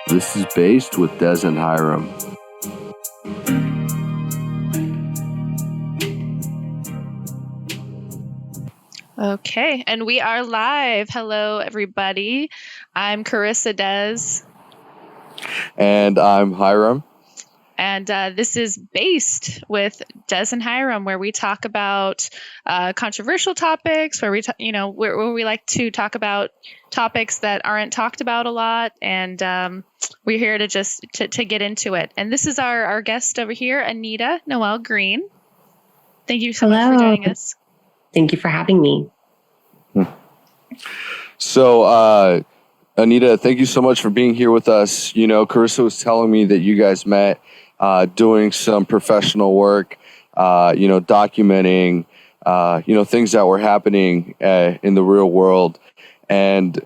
This is Based with Dez and Hiram. Okay, and we are live. Hello, everybody. I'm Carissa Dez. And I'm Hiram. And this is Based with Dez and Hiram, where we talk about controversial topics, where where we like to talk about topics that aren't talked about a lot, and we're here to just to get into it. And this is our guest over here, Anita Noelle Green. Thank you so much for joining us. Thank you for having me. So, Anita, thank you so much for being here with us. You know, Carissa was telling me that you guys met doing some professional work, documenting, things that were happening in the real world. And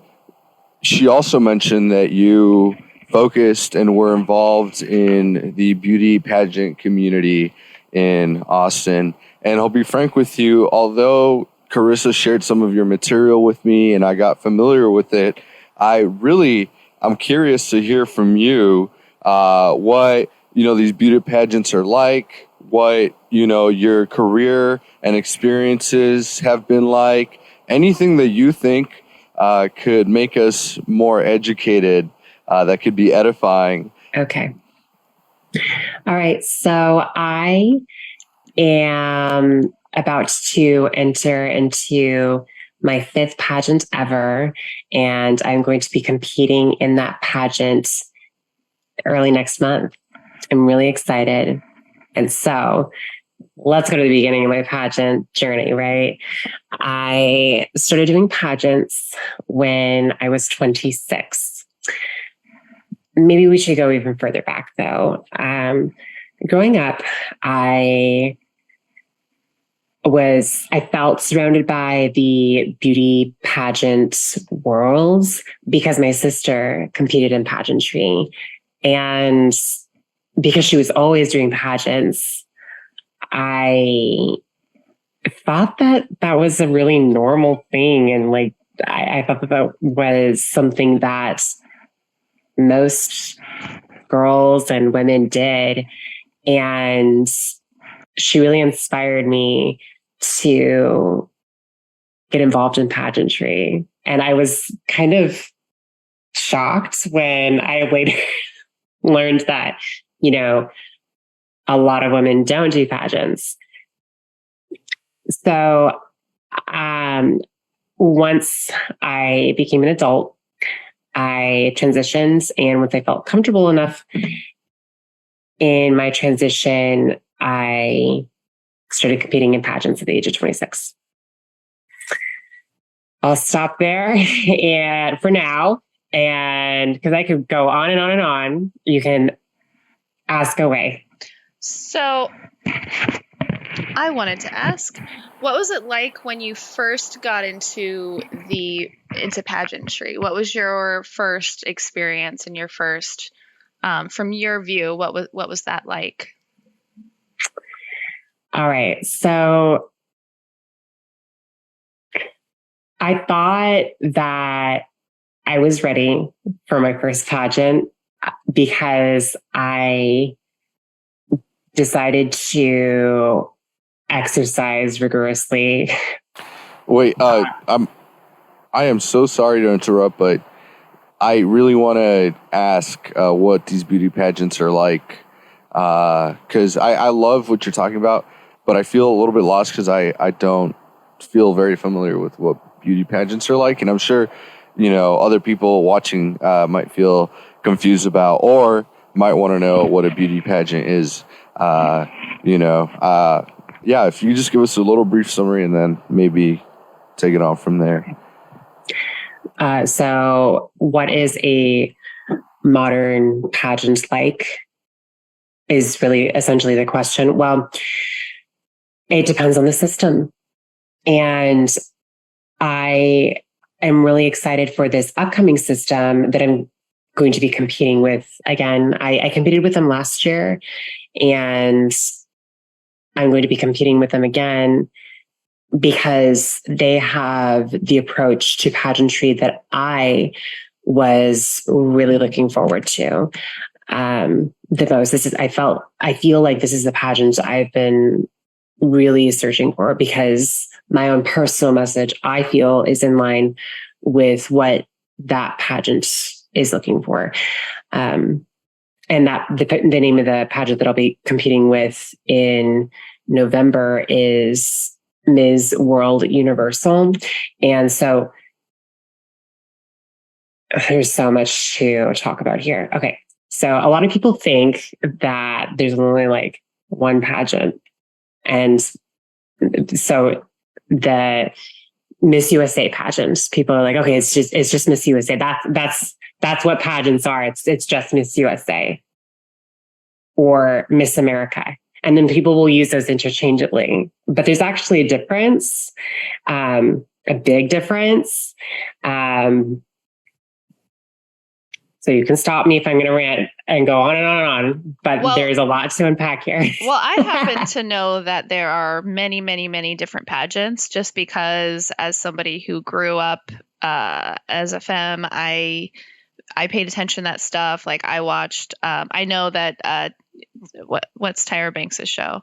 she also mentioned that you focused and were involved in the beauty pageant community in Austin. And I'll be frank with you, although Carissa shared some of your material with me and I got familiar with it, I'm curious to hear from you what, these beauty pageants are like, what, your career and experiences have been like, anything that you think could make us more educated, that could be edifying. Okay. All right. So I am about to enter into my 5th pageant ever, and I'm going to be competing in that pageant early next month. I'm really excited. And so let's go to the beginning of my pageant journey, right? I started doing pageants when I was 26. Maybe we should go even further back though. Growing up, I felt surrounded by the beauty pageant world because my sister competed in pageantry. And because she was always doing pageants, I thought that was a really normal thing. And I thought that was something that most girls and women did. And she really inspired me to get involved in pageantry. And I was kind of shocked when I later learned that, a lot of women don't do pageants. So once I became an adult, I transitioned. And once I felt comfortable enough in my transition, I started competing in pageants at the age of 26. I'll stop there and for now, and because I could go on and on and on, you can ask away. So I wanted to ask, what was it like when you first got into pageantry? What was your first experience and your first, from your view, what was that like? All right. So I thought that I was ready for my first pageant because I decided to exercise rigorously. Wait, I am so sorry to interrupt, but I really want to ask what these beauty pageants are like. Because I love what you're talking about, but I feel a little bit lost because I don't feel very familiar with what beauty pageants are like. And I'm sure, other people watching might feel confused about or might want to know what a beauty pageant is. If you just give us a little brief summary and then maybe take it on from there. So what is a modern pageant like is really essentially the question. Well, it depends on the system. And I am really excited for this upcoming system that I'm going to be competing with again. I competed with them last year and I'm going to be competing with them again because they have the approach to pageantry that I was really looking forward to the most. I feel like this is the pageant I've been really searching for, because my own personal message, I feel, is in line with what that pageant is looking for. And that the name of the pageant that I'll be competing with in November is Ms. World Universal. And so there's so much to talk about here. Okay. So a lot of people think that there's only like one pageant. And so the Miss USA pageants, people are like, okay, it's just Miss USA. That's what pageants are. It's just Miss USA or Miss America. And then people will use those interchangeably, but there's actually a difference, a big difference. So you can stop me if I'm going to rant and go on and on and on, but there's a lot to unpack here. Well, I happen to know that there are many, many, many different pageants, just because as somebody who grew up as a femme, I paid attention to that stuff. Like I watched, I know that, what's Tyra Banks' show?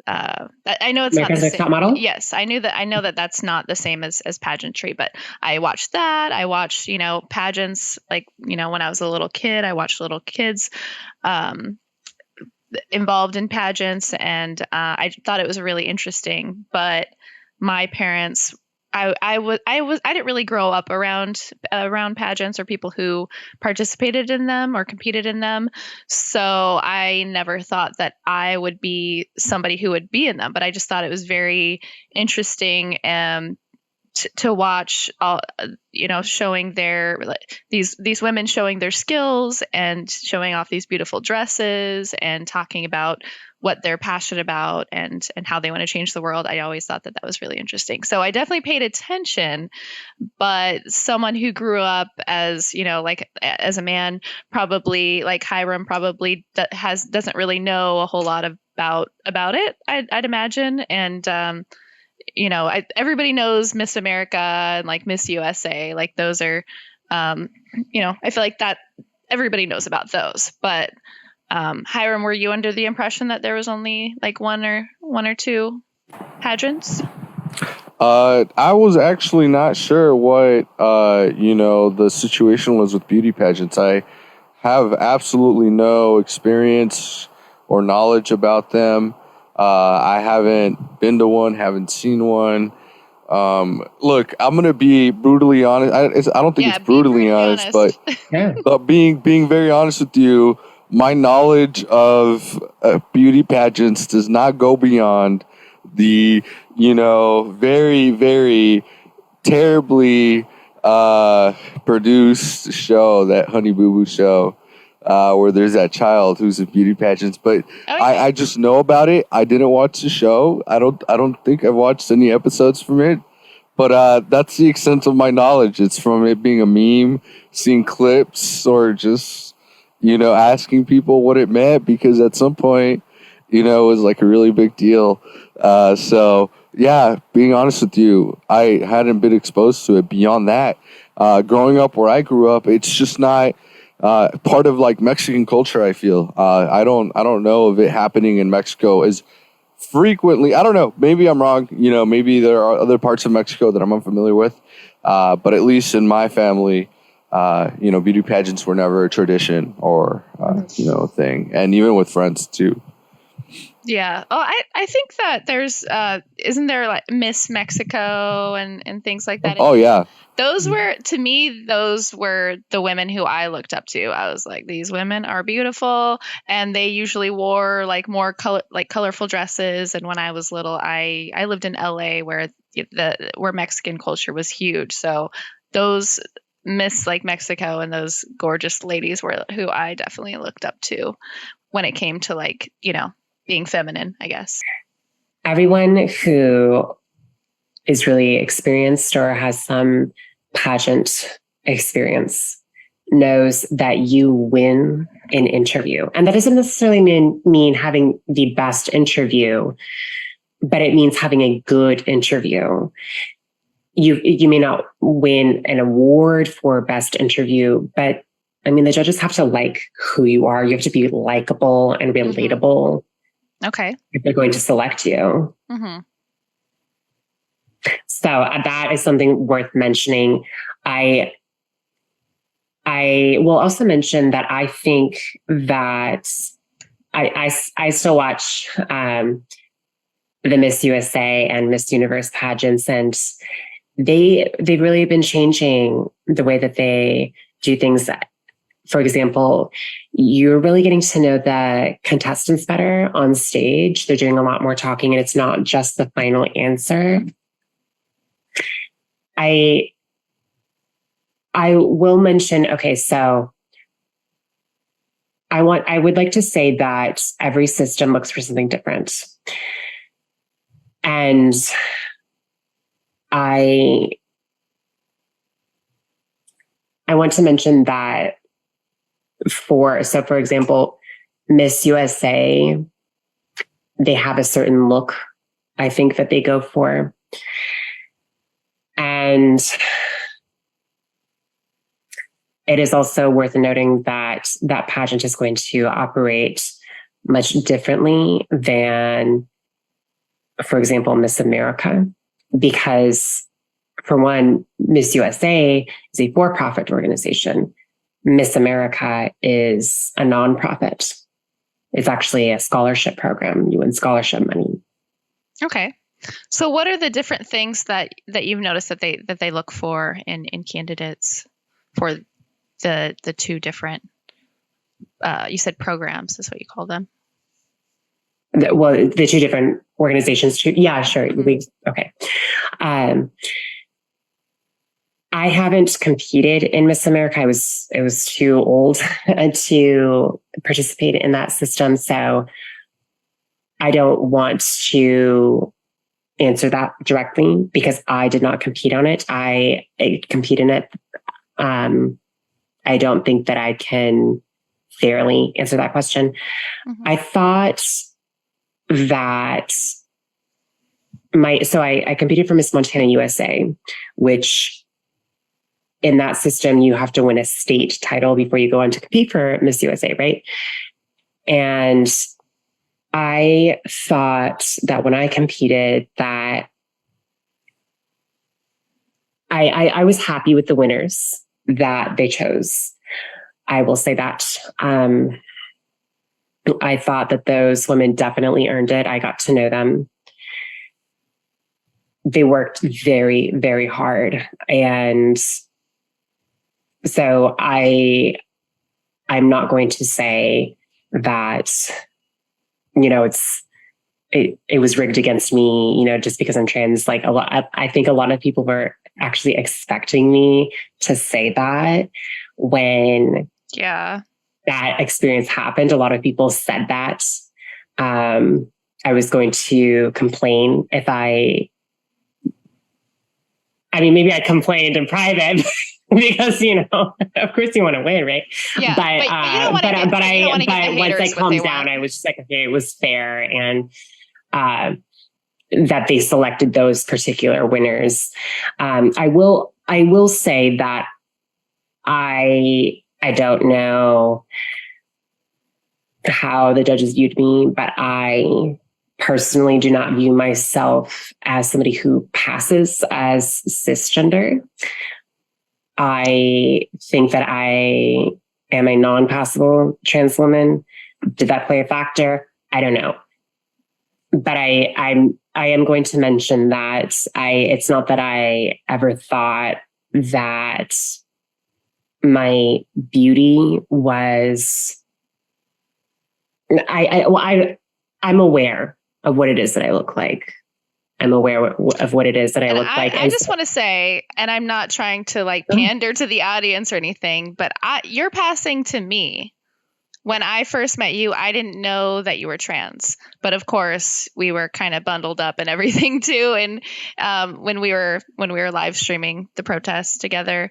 I know it's not the same. Top Model? Yes, I know that that's not the same as pageantry, but I watched that. I watched, pageants, like, when I was a little kid, I watched little kids involved in pageants, and I thought it was really interesting. But my parents, I didn't really grow up around pageants or people who participated in them or competed in them. So I never thought that I would be somebody who would be in them, but I just thought it was very interesting to watch showing these women showing their skills and showing off these beautiful dresses and talking about what they're passionate about and how they want to change the world. I always thought that was really interesting. So I definitely paid attention, but someone who grew up as, like as a man, probably like Hiram probably doesn't really know a whole lot about it, I'd imagine. And, everybody knows Miss America and like Miss USA, like those are, I feel like that everybody knows about those, but Hiram, were you under the impression that there was only like one or two pageants? I was actually not sure what the situation was with beauty pageants. I have absolutely no experience or knowledge about them. I haven't been to one, haven't seen one. Look, I'm gonna be brutally honest. I don't think it's brutally honest, but being very honest with you, my knowledge of beauty pageants does not go beyond the, very, very terribly produced show, that Honey Boo Boo show, where there's that child who's in beauty pageants. But I just know about it. I didn't watch the show. I don't think I've watched any episodes from it. But that's the extent of my knowledge. It's from it being a meme, seeing clips, or just asking people what it meant, because at some point, it was like a really big deal. So yeah, being honest with you, I hadn't been exposed to it beyond that. Growing up where I grew up, it's just not part of like Mexican culture. I feel I don't know of it happening in Mexico as frequently. I don't know. Maybe I'm wrong. Maybe there are other parts of Mexico that I'm unfamiliar with. But at least in my family, beauty pageants were never a tradition or, a thing. And even with friends too. Yeah. Oh, I think that there's, isn't there like Miss Mexico and things like that? Oh yeah. Those were the women who I looked up to. I was like, these women are beautiful, and they usually wore like more colorful dresses. And when I was little, I lived in LA where Mexican culture was huge. So those Miss like Mexico and those gorgeous ladies were who I definitely looked up to when it came to like, being feminine, I guess. Everyone who is really experienced or has some pageant experience knows that you win an interview. And that doesn't necessarily mean having the best interview, but it means having a good interview. you may not win an award for best interview, but I mean, the judges have to like who you are. You have to be likable and relatable Okay. if they're going to select you. Mm-hmm. So that is something worth mentioning. I will also mention that I think that I still watch the Miss USA and Miss Universe pageants, and they've really been changing the way that they do things. For example, you're really getting to know the contestants better on stage. They're doing a lot more talking, and it's not just the final answer. I will mention, okay, so I would like to say that every system looks for something different. And I want to mention that for example, Miss USA, they have a certain look, I think, that they go for. And it is also worth noting that that pageant is going to operate much differently than, for example, Miss America, because for one, Miss USA is a for-profit organization. Miss America is a nonprofit. It's actually a scholarship program. You win scholarship money. Okay. So what are the different things that you've noticed that they look for in candidates for the two different, you said programs is what you call them? The two different organizations. Yeah, sure. Mm-hmm. Okay. I haven't competed in Miss America. I was too old to participate in that system. So I don't want to answer that directly because I did not compete on it. I compete in it. I don't think that I can fairly answer that question. Mm-hmm. I thought that I competed for Miss Montana USA, which in that system, you have to win a state title before you go on to compete for Miss USA, right? And I thought that when I competed that I was happy with the winners that they chose. I will say that. I thought that those women definitely earned it. I got to know them. They worked very, very hard. And so I'm not going to say that, it was rigged against me, just because I'm trans. Like I think a lot of people were actually expecting me to say that when that experience happened. A lot of people said that I was going to complain if maybe I complained in private because, of course you want to win, right? Yeah, but once I calmed down, I was just like, okay, it was fair. And that they selected those particular winners. I will say that I don't know how the judges viewed me, but I personally do not view myself as somebody who passes as cisgender. I think that I am a non-passable trans woman. Did that play a factor? I don't know. But I am going to mention that it's not that I ever thought that my beauty was, I'm aware of what it is that I look like. I'm aware of what it is that I look like. I just want to say, and I'm not trying to pander to the audience or anything, but you're passing to me. When I first met you, I didn't know that you were trans, but of course we were kind of bundled up and everything too. And when we were live streaming the protest together,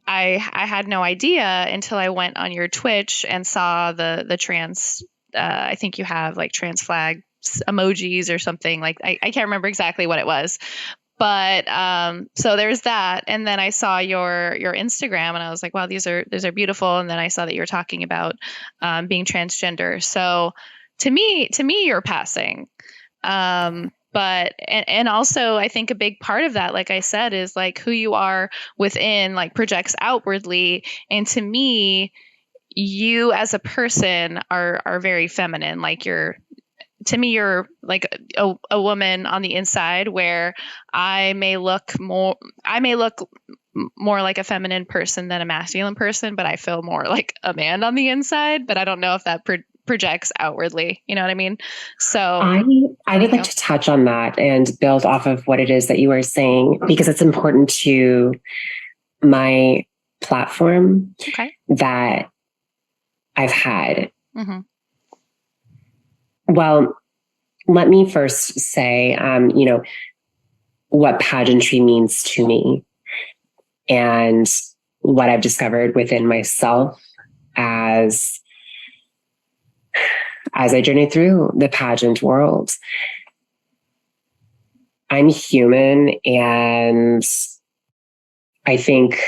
I had no idea until I went on your Twitch and saw the trans. I think you have trans flag emojis or something. I can't remember exactly what it was, But so there's that, and then I saw your Instagram, and I was like, wow, these are beautiful. And then I saw that you were talking about being transgender. So to me, you're passing. But and also I think a big part of that, like I said, is like who you are within, like projects outwardly. And to me, you as a person are very feminine. Like to me, you're like a woman on the inside, where I may look more like a feminine person than a masculine person, but I feel more like a man on the inside. But I don't know if that projects outwardly. You know what I mean? So I would like to touch on that and build off of what it is that you are saying, because it's important to my platform that I've had. Mm-hmm. Well, let me first say, what pageantry means to me and what I've discovered within myself as I journey through the pageant world. I'm human, and I think,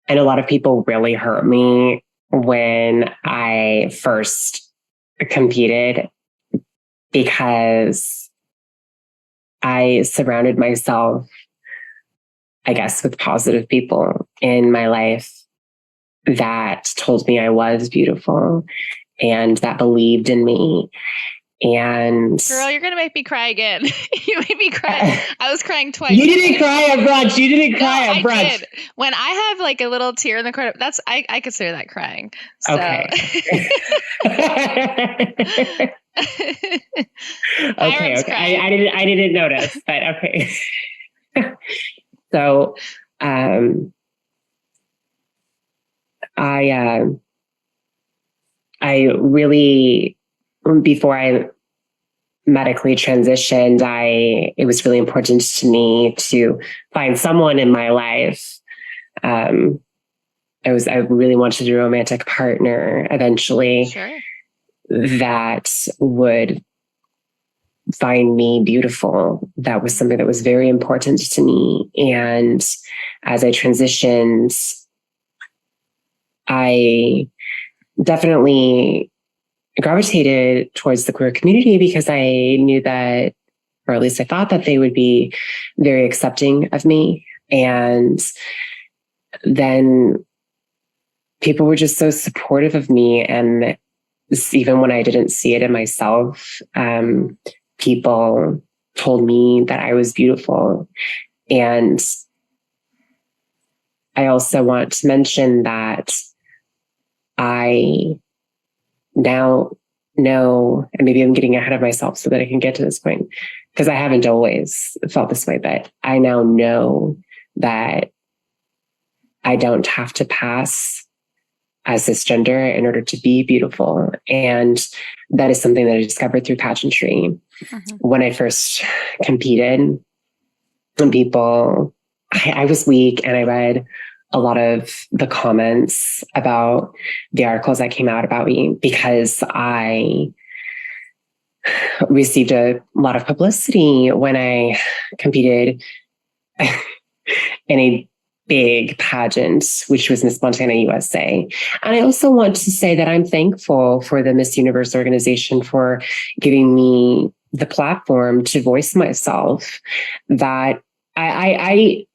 and a lot of people really hurt me when I first competed, because I surrounded myself, I guess, with positive people in my life that told me I was beautiful and that believed in me. And girl, you're gonna make me cry again. You made me cry. I was crying twice. You didn't cry at brunch. You didn't cry at brunch. I did. When I have like a little tear in the corner, I consider that crying. So. Okay. Okay. I didn't notice, but okay. So, I really, before I medically transitioned, it was really important to me to find someone in my life. I really wanted a romantic partner eventually. Sure. That would find me beautiful. That was something that was very important to me. And as I transitioned, I definitely gravitated towards the queer community because I knew that, or at least I thought that they would be very accepting of me. And then people were just so supportive of me. And even when I didn't see it in myself, people told me that I was beautiful. And I also want to mention that I now know, and maybe I'm getting ahead of myself so that I can get to this point, because I haven't always felt this way, but I now know that I don't have to pass as cisgender in order to be beautiful. And that is something that I discovered through pageantry. Mm-hmm. When I first competed, and I was weak, and I read a lot of the comments about the articles that came out about me because I received a lot of publicity when I competed in a big pageant, which was Miss Montana USA. And I also want to say that I'm thankful for the Miss Universe organization for giving me the platform to voice myself. That I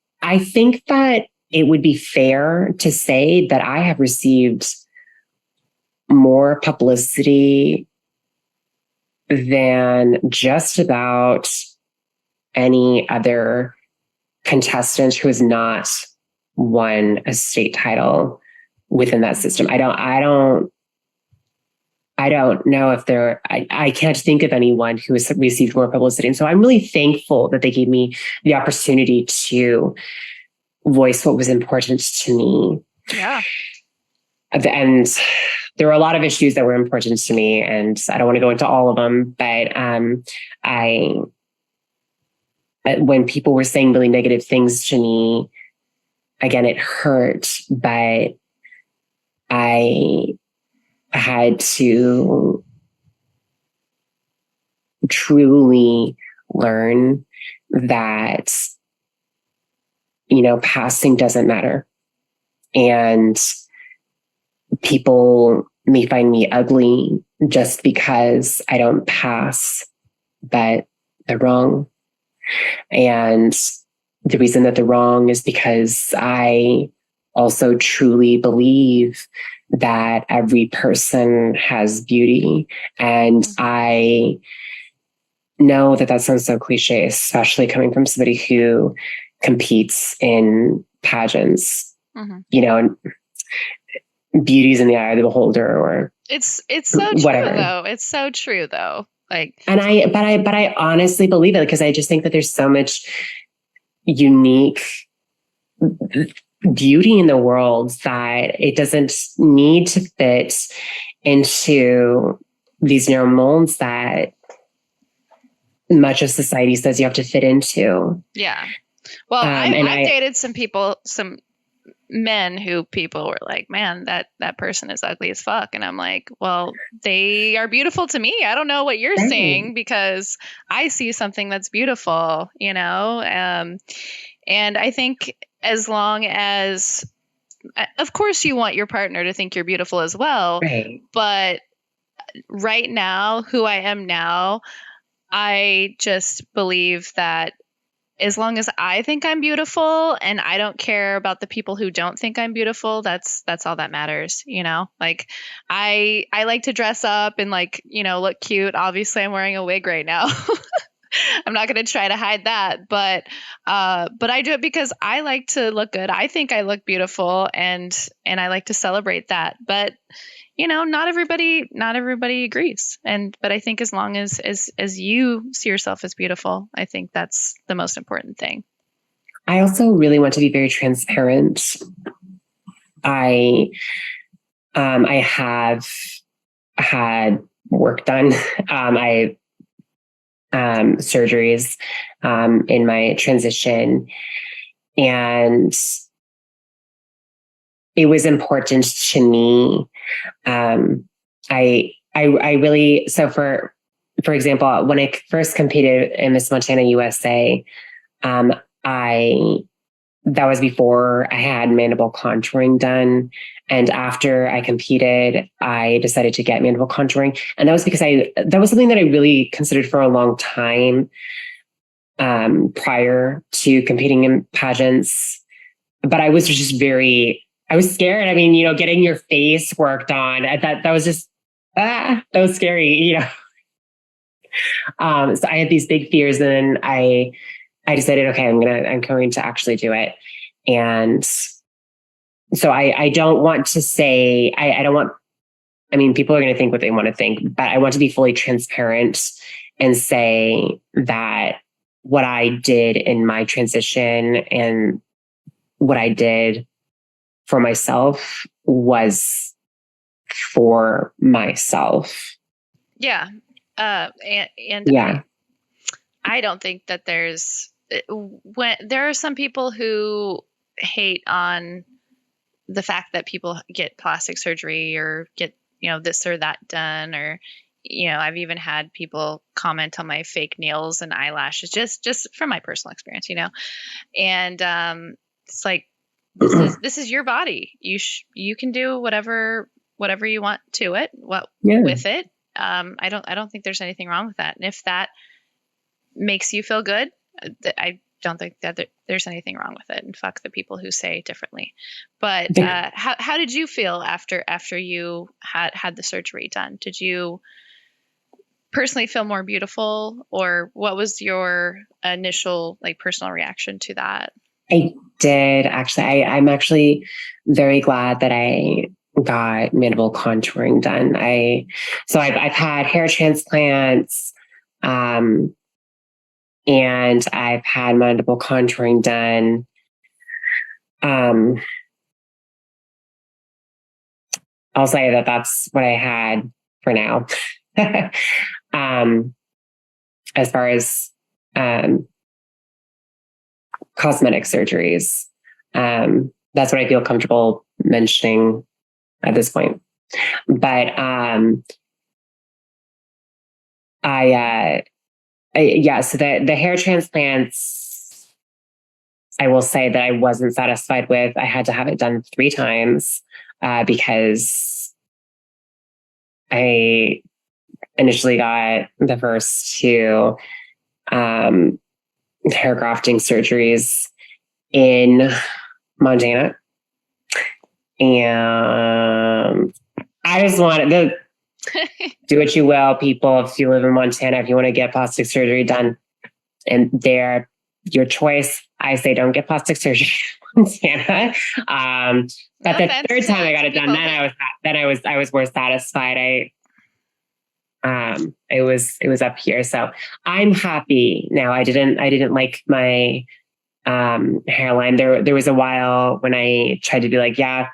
think that it would be fair to say that I have received more publicity than just about any other contestant who has not won a state title within that system. I don't know if I can't think of anyone who has received more publicity. And so I'm really thankful that they gave me the opportunity to voice what was important to me. Yeah. And there were a lot of issues that were important to me, and I don't want to go into all of them, but when people were saying really negative things to me, again, it hurt, but I had to truly learn that, passing doesn't matter. And people may find me ugly just because I don't pass, but they're wrong. And the reason that they're wrong is because I also truly believe that every person has beauty. And I know that sounds so cliche, especially coming from somebody who competes in pageants. And beauty's in the eye of the beholder, or it's so whatever. True though. It's so true though. But I honestly believe it, because I just think that there's so much unique beauty in the world that it doesn't need to fit into these narrow molds that much of society says you have to fit into. Yeah. Well, I've dated some men who people were like, man, that person is ugly as fuck. And I'm like, well, they are beautiful to me. I don't know what you're saying, because I see something that's beautiful, and I think as long as, of course, you want your partner to think you're beautiful as well. Right. But right now, who I am now, I just believe that as long as I think I'm beautiful and I don't care about the people who don't think I'm beautiful, that's all that matters, Like I like to dress up and look cute. Obviously I'm wearing a wig right now. I'm not going to try to hide that, but I do it because I like to look good. I think I look beautiful, and I like to celebrate that. But not everybody agrees. But I think as long as you see yourself as beautiful, I think that's the most important thing. I also really want to be very transparent. I have had work done. I surgeries in my transition, and it was important to me. I really, so for example, when I first competed in Miss Montana USA, that was before I had mandible contouring done. And after I competed, I decided to get mandible contouring. And that was because that was something that I really considered for a long time, prior to competing in pageants. But I was just I was scared. I mean, getting your face worked on, that was just, that was scary, So I had these big fears, and then I decided, okay, I'm going to actually do it. And so I don't want to say, people are going to think what they want to think, but I want to be fully transparent and say that what I did in my transition and what I did for myself was for myself. Yeah. And yeah. I don't think that there are some people who hate on the fact that people get plastic surgery or get, this or that done, or, I've even had people comment on my fake nails and eyelashes, just from my personal experience, and it's like, this is your body. You can do whatever you want to it. With it. I don't think there's anything wrong with that. And if that makes you feel good, I don't think that there's anything wrong with it. And fuck the people who say differently. But how did you feel after you had the surgery done? Did you personally feel more beautiful, or what was your initial personal reaction to that? I did actually. I'm actually very glad that I got mandible contouring done. I've had hair transplants, and I've had mandible contouring done. I'll say that that's what I had for now. As far as cosmetic surgeries, that's what I feel comfortable mentioning at this point. But I So the hair transplants, I will say that I wasn't satisfied with. I had to have it done 3 times because I initially got the first 2 hair grafting surgeries in Montana. And I just wanted to do what you will, people. If you live in Montana, if you want to get plastic surgery done, and they're your choice, I say don't get plastic surgery in Montana. But the third time I got it done, then I was more satisfied. It was up here, so I'm happy now. I didn't like my hairline. There was a while when I tried to be like, yeah,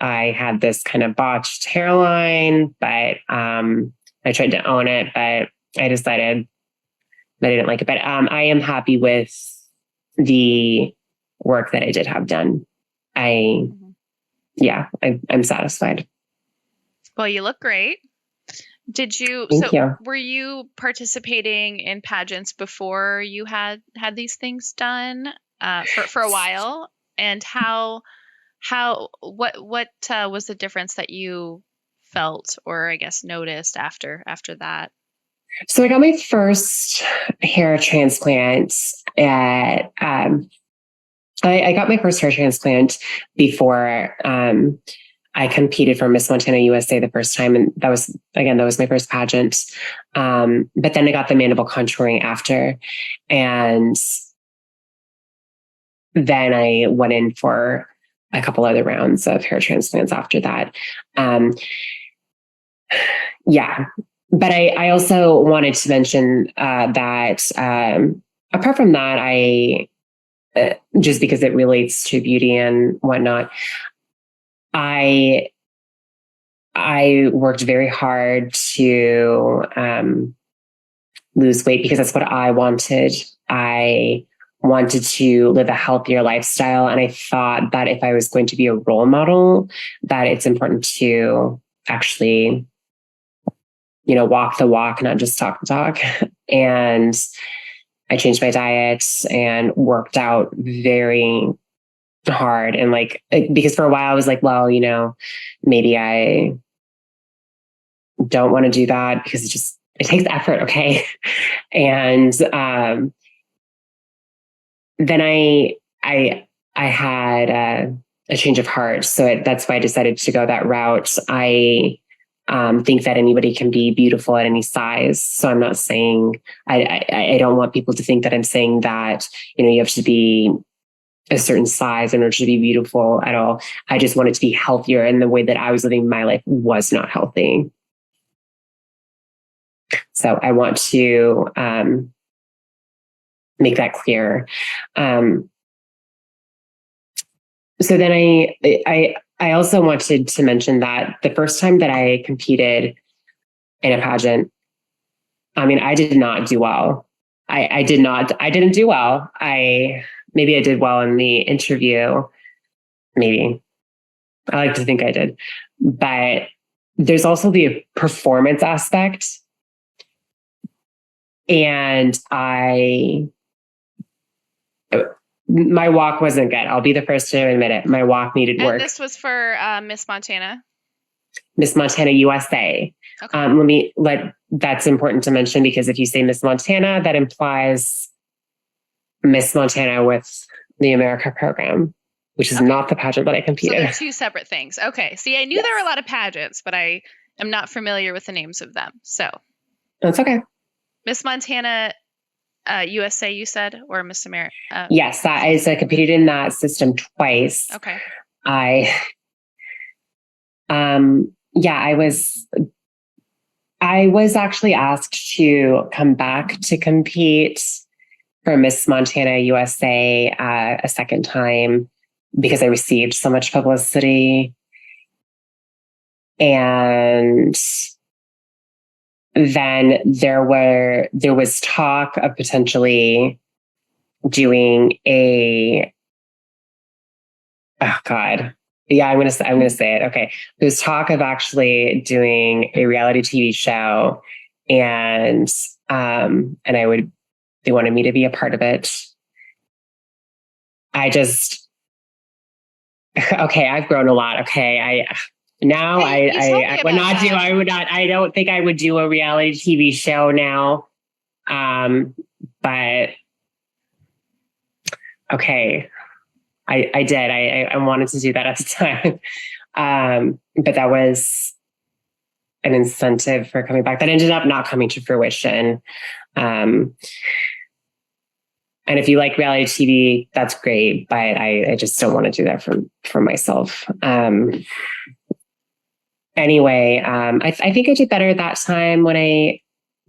I had this kind of botched hairline, but I tried to own it, but I decided that I didn't like it. But I am happy with the work that I did have done. I'm satisfied. Well, you look great. Thank you. Were you participating in pageants before you had these things done for a while? And what was the difference that you felt, or I guess noticed after that? So I got my first hair transplant at I got my first hair transplant before I competed for Miss Montana USA the first time. And that was my first pageant. But then I got the mandible contouring after. And then I went in for a couple other rounds of hair transplants after that. But I also wanted to mention that apart from that, I just because it relates to beauty and whatnot, I worked very hard to lose weight because that's what I wanted. I wanted to live a healthier lifestyle. And I thought that if I was going to be a role model, that it's important to actually, walk the walk, not just talk the talk. And I changed my diet and worked out very hard. And because for a while I was like, well, maybe I don't want to do that because it takes effort. Okay. And then I had a change of heart. So that's why I decided to go that route. I think that anybody can be beautiful at any size. So I'm not saying, I don't want people to think that I'm saying that, you have to be a certain size in order to be beautiful at all. I just wanted to be healthier, and the way that I was living my life was not healthy. So I want to make that clear. So then I also wanted to mention that the first time that I competed in a pageant, I did not do well. I didn't do well. Maybe I did well in the interview. Maybe. I like to think I did. But there's also the performance aspect. And my walk wasn't good. I'll be the first to admit it. My walk needed work. And this was for Miss Montana? Miss Montana USA. Okay. That's important to mention, because if you say Miss Montana, that implies Miss Montana with the America program, which is not the pageant that I competed. So they're 2 separate things. Okay. See, I knew there were a lot of pageants, but I am not familiar with the names of them. So that's okay. Miss Montana USA, you said, or Miss America? Yes, I competed in that system twice. Okay. I was actually asked to come back to compete for Miss Montana USA a second time because I received so much publicity. And then there was talk of potentially doing I'm going to say it. Okay. There's talk of actually doing a reality TV show and they wanted me to be a part of it. Okay, I've grown a lot. Okay, I would not do. I would not. I don't think I would do a reality TV show now. But okay, I did. I wanted to do that at the time. But that was an incentive for coming back that ended up not coming to fruition. And if you like reality TV, that's great, but I just don't want to do that for myself. Anyway, I think I did better that time when I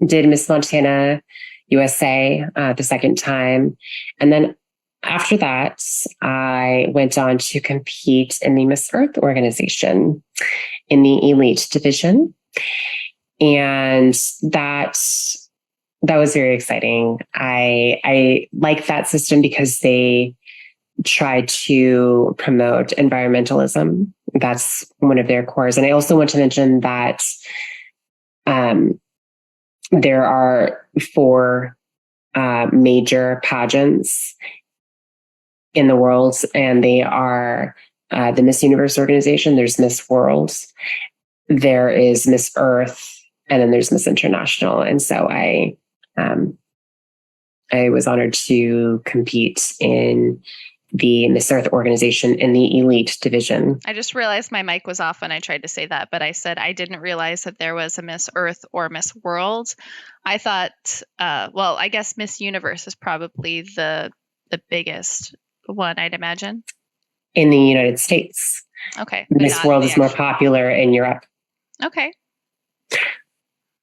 did Miss Montana USA the second time. And then after that, I went on to compete in the Miss Earth organization in the elite division. And that was very exciting. I like that system because they try to promote environmentalism. That's one of their cores. And I also want to mention that there are 4 major pageants in the world, and they are the Miss Universe organization. There's Miss World, there is Miss Earth, and then there's Miss International. And so I was honored to compete in the Miss Earth organization in the elite division. I just realized my mic was off when I tried to say that, but I said I didn't realize that there was a Miss Earth or Miss World. I thought, I guess Miss Universe is probably the biggest one, I'd imagine. In the United States. Okay. Miss World is more popular in Europe. Okay.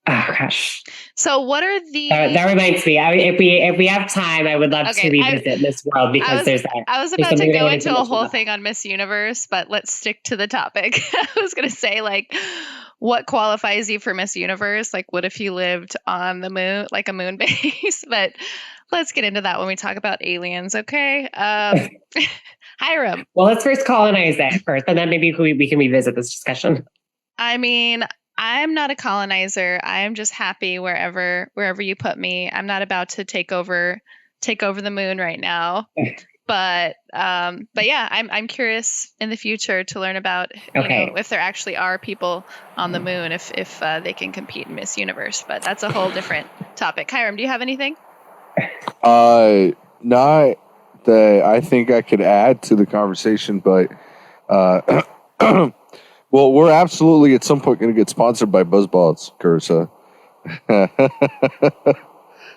Oh gosh. So what are the? That reminds me. If we have time, I would love to revisit Miss World because I was about to go into a whole thing on Miss Universe, but let's stick to the topic. I was going to say, like, what qualifies you for Miss Universe? Like, what if you lived on the moon, like a moon base? But let's get into that when we talk about aliens. Okay. Hiram. Well, let's first colonize that first, and then maybe we can revisit this discussion. I mean, I'm not a colonizer. I am just happy wherever you put me. I'm not about to take over the moon right now. But yeah, I'm curious in the future to learn about if there actually are people on the moon, if they can compete in Miss Universe. But that's a whole different topic. Hiram, do you have anything? Not that I think I could add to the conversation, but well, we're absolutely at some point going to get sponsored by BuzzBalls, Carissa.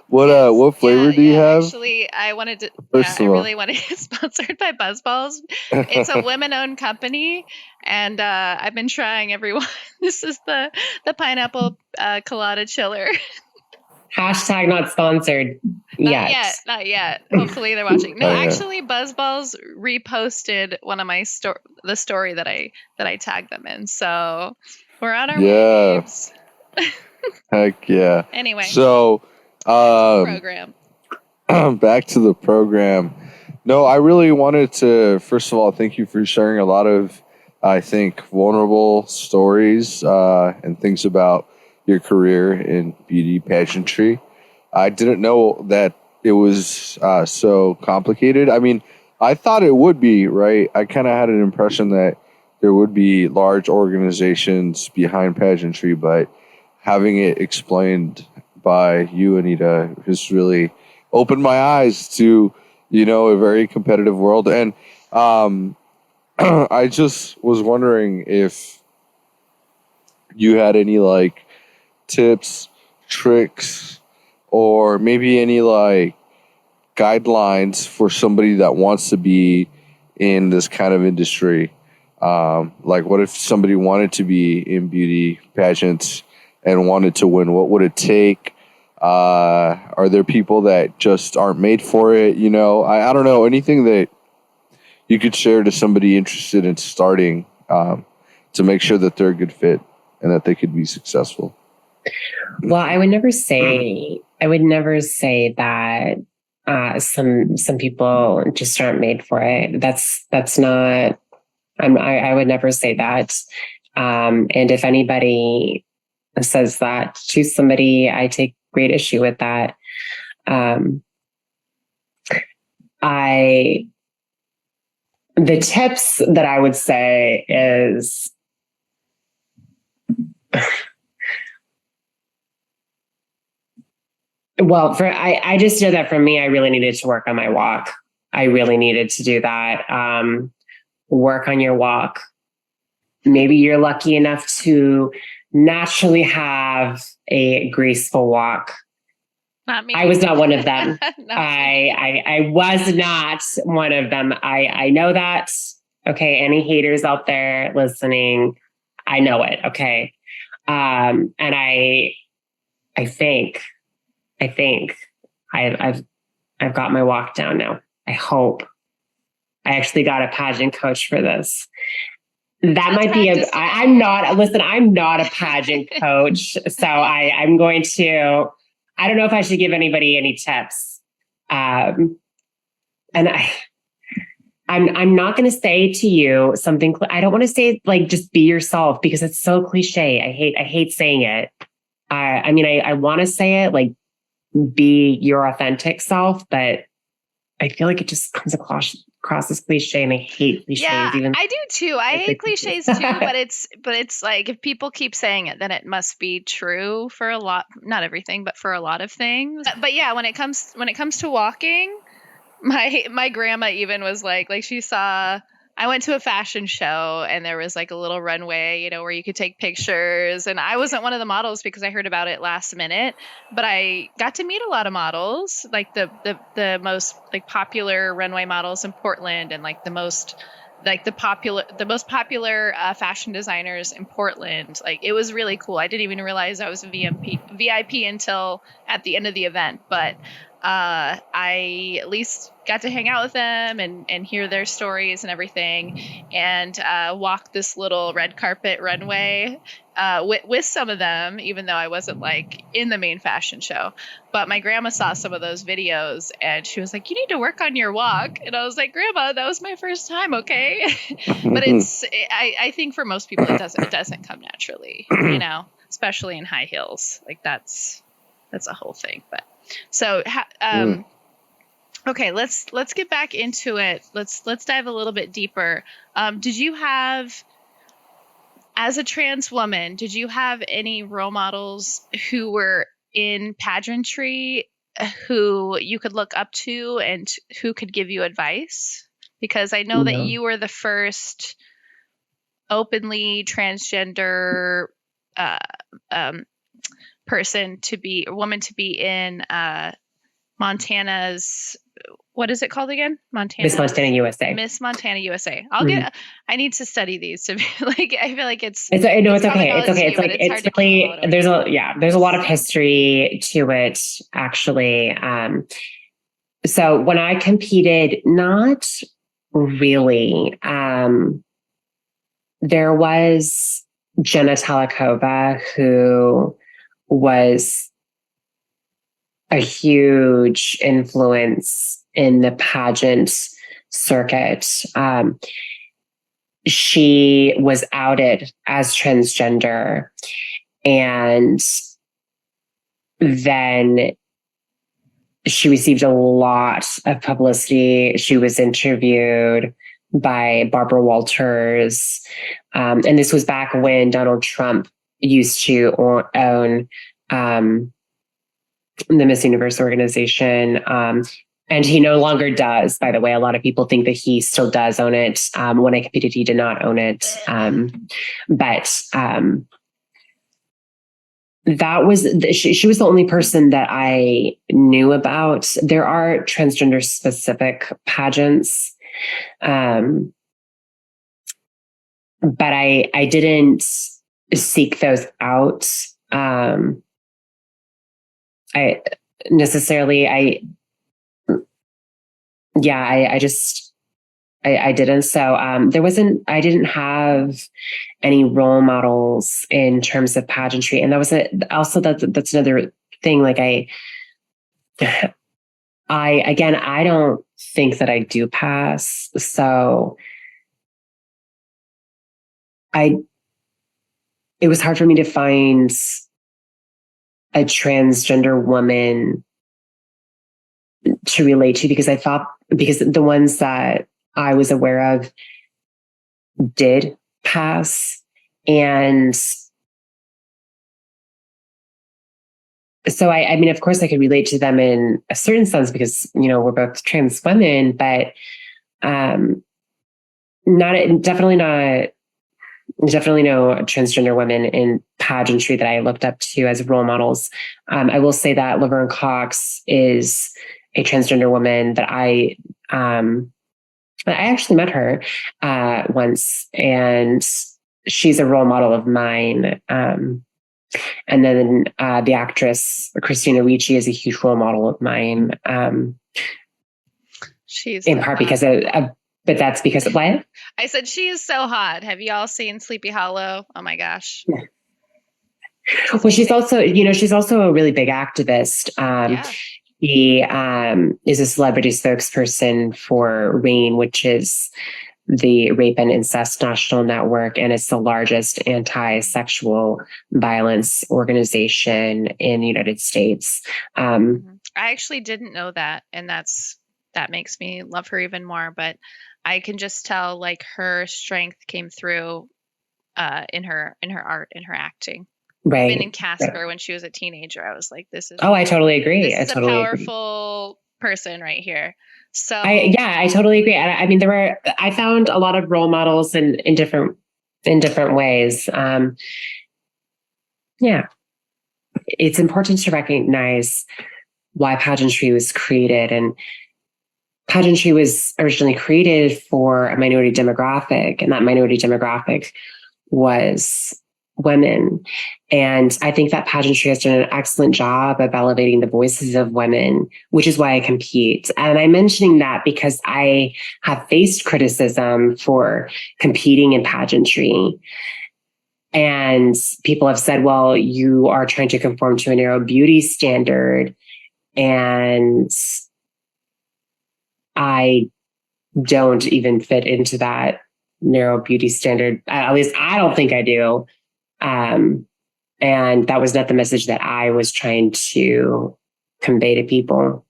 What flavor do you have? Actually, I really wanted it sponsored by BuzzBalls. It's a women-owned company, and I've been trying everyone. This is the pineapple colada chiller. Hashtag not sponsored yet. Not yet. Hopefully they're watching. No, actually, BuzzBalls reposted one of my the story that I tagged them in. So we're on our waves. Heck yeah. Anyway. So program. Back to the program. No, I really wanted to, first of all, thank you for sharing a lot of, I think, vulnerable stories and things about your career in beauty pageantry. I didn't know that it was so complicated. I mean, I thought it would be, right? I kind of had an impression that there would be large organizations behind pageantry, but having it explained by you, Anita, just really opened my eyes to, a very competitive world. And I just was wondering if you had any, tips, tricks, or maybe any guidelines for somebody that wants to be in this kind of industry. What if somebody wanted to be in beauty pageants and wanted to win? What would it take? Are there people that just aren't made for it? I don't know, anything that you could share to somebody interested in starting to make sure that they're a good fit and that they could be successful. Well, I would never say that some people just aren't made for it. That's not. I would never say that. And if anybody says that to somebody, I take great issue with that. The tips that I would say is, well, I just know that for me, I really needed to work on my walk. I really needed to do that. Work on your walk. Maybe you're lucky enough to naturally have a graceful walk. Not me. I was not one of them. Not I was not one of them. I know that. Okay. Any haters out there listening, I know it. Okay. And I think I've got my walk down now. I hope. I actually got a pageant coach for this. That might be I'm not a pageant coach. So I'm going to, I don't know if I should give anybody any tips. And I'm not going to say to you something. I don't want to say like, just be yourself, because it's so cliche. I hate saying it. I mean, I want to say it like, be your authentic self, but I feel like it just comes across as cliche, and I hate cliches. Yeah, even I do too. I hate cliches too, but it's like, if people keep saying it, then it must be true for a lot, not everything, but for a lot of things. But yeah, when it comes to walking, my grandma even was like she saw, I went to a fashion show and there was like a little runway, you know, where you could take pictures. And I wasn't one of the models because I heard about it last minute, but I got to meet a lot of models, like the most like popular runway models in Portland, and like the most popular fashion designers in Portland. Like, it was really cool. I didn't even realize I was a VIP until at the end of the event, but I at least got to hang out with them and hear their stories and everything, and walk this little red carpet runway with some of them, even though I wasn't like in the main fashion show. But my grandma saw some of those videos and she was like, "You need to work on your walk." And I was like, "Grandma, that was my first time, okay?" But I think for most people it doesn't come naturally, you know, especially in high heels. Like that's a whole thing. But so okay, let's get back into it. Let's dive a little bit deeper. Did you have, as a trans woman, did you have any role models who were in pageantry who you could look up to and who could give you advice? Because I know that you were the first openly transgender woman to be in Montana's, what is it called again? Miss Montana USA. Miss Montana USA. I need to study these to be like, I feel like it's okay. It's okay. It's like, it's really, there's a lot of history to it, actually. So when I competed, not really. There was Jenna Talikova, who was a huge influence in the pageant circuit. She was outed as transgender, and then she received a lot of publicity. She was interviewed by Barbara Walters. And this was back when Donald Trump used to own the Miss Universe organization. And he no longer does, by the way. A lot of people think that he still does own it. When I competed, he did not own it. But that was, she was the only person that I knew about. There are transgender specific pageants. But I didn't seek those out. I didn't. So I didn't have any role models in terms of pageantry. And that was that's another thing. Like I don't think that I do pass. So it was hard for me to find a transgender woman to relate to, because because the ones that I was aware of did pass. And so I mean, of course I could relate to them in a certain sense because, we're both trans women, but definitely no transgender women in pageantry that I looked up to as role models. I will say that Laverne Cox is a transgender woman that I actually met her once, and she's a role model of mine. And then the actress Christina Ricci is a huge role model of mine. She's in part because but that's because of what? I said she is so hot. Have you all seen Sleepy Hollow? Oh my gosh. Well, she's also a really big activist. She is a celebrity spokesperson for RAINN, which is the Rape and Incest National Network, and it's the largest anti-sexual violence organization in the United States. I actually didn't know that, and that makes me love her even more. But I can just tell, like, her strength came through in her art, in her acting. Right. Even in Casper, when she was a teenager, I was like, "This is." Oh, I totally agree. This is a powerful person right here. So I totally agree. And I mean, I found a lot of role models in different ways. It's important to recognize why pageantry was created, and pageantry was originally created for a minority demographic, and that minority demographic was women. And I think that pageantry has done an excellent job of elevating the voices of women, which is why I compete. And I'm mentioning that because I have faced criticism for competing in pageantry. And people have said, well, you are trying to conform to a narrow beauty standard. And I don't even fit into that narrow beauty standard. At least I don't think I do. And that was not the message that I was trying to convey to people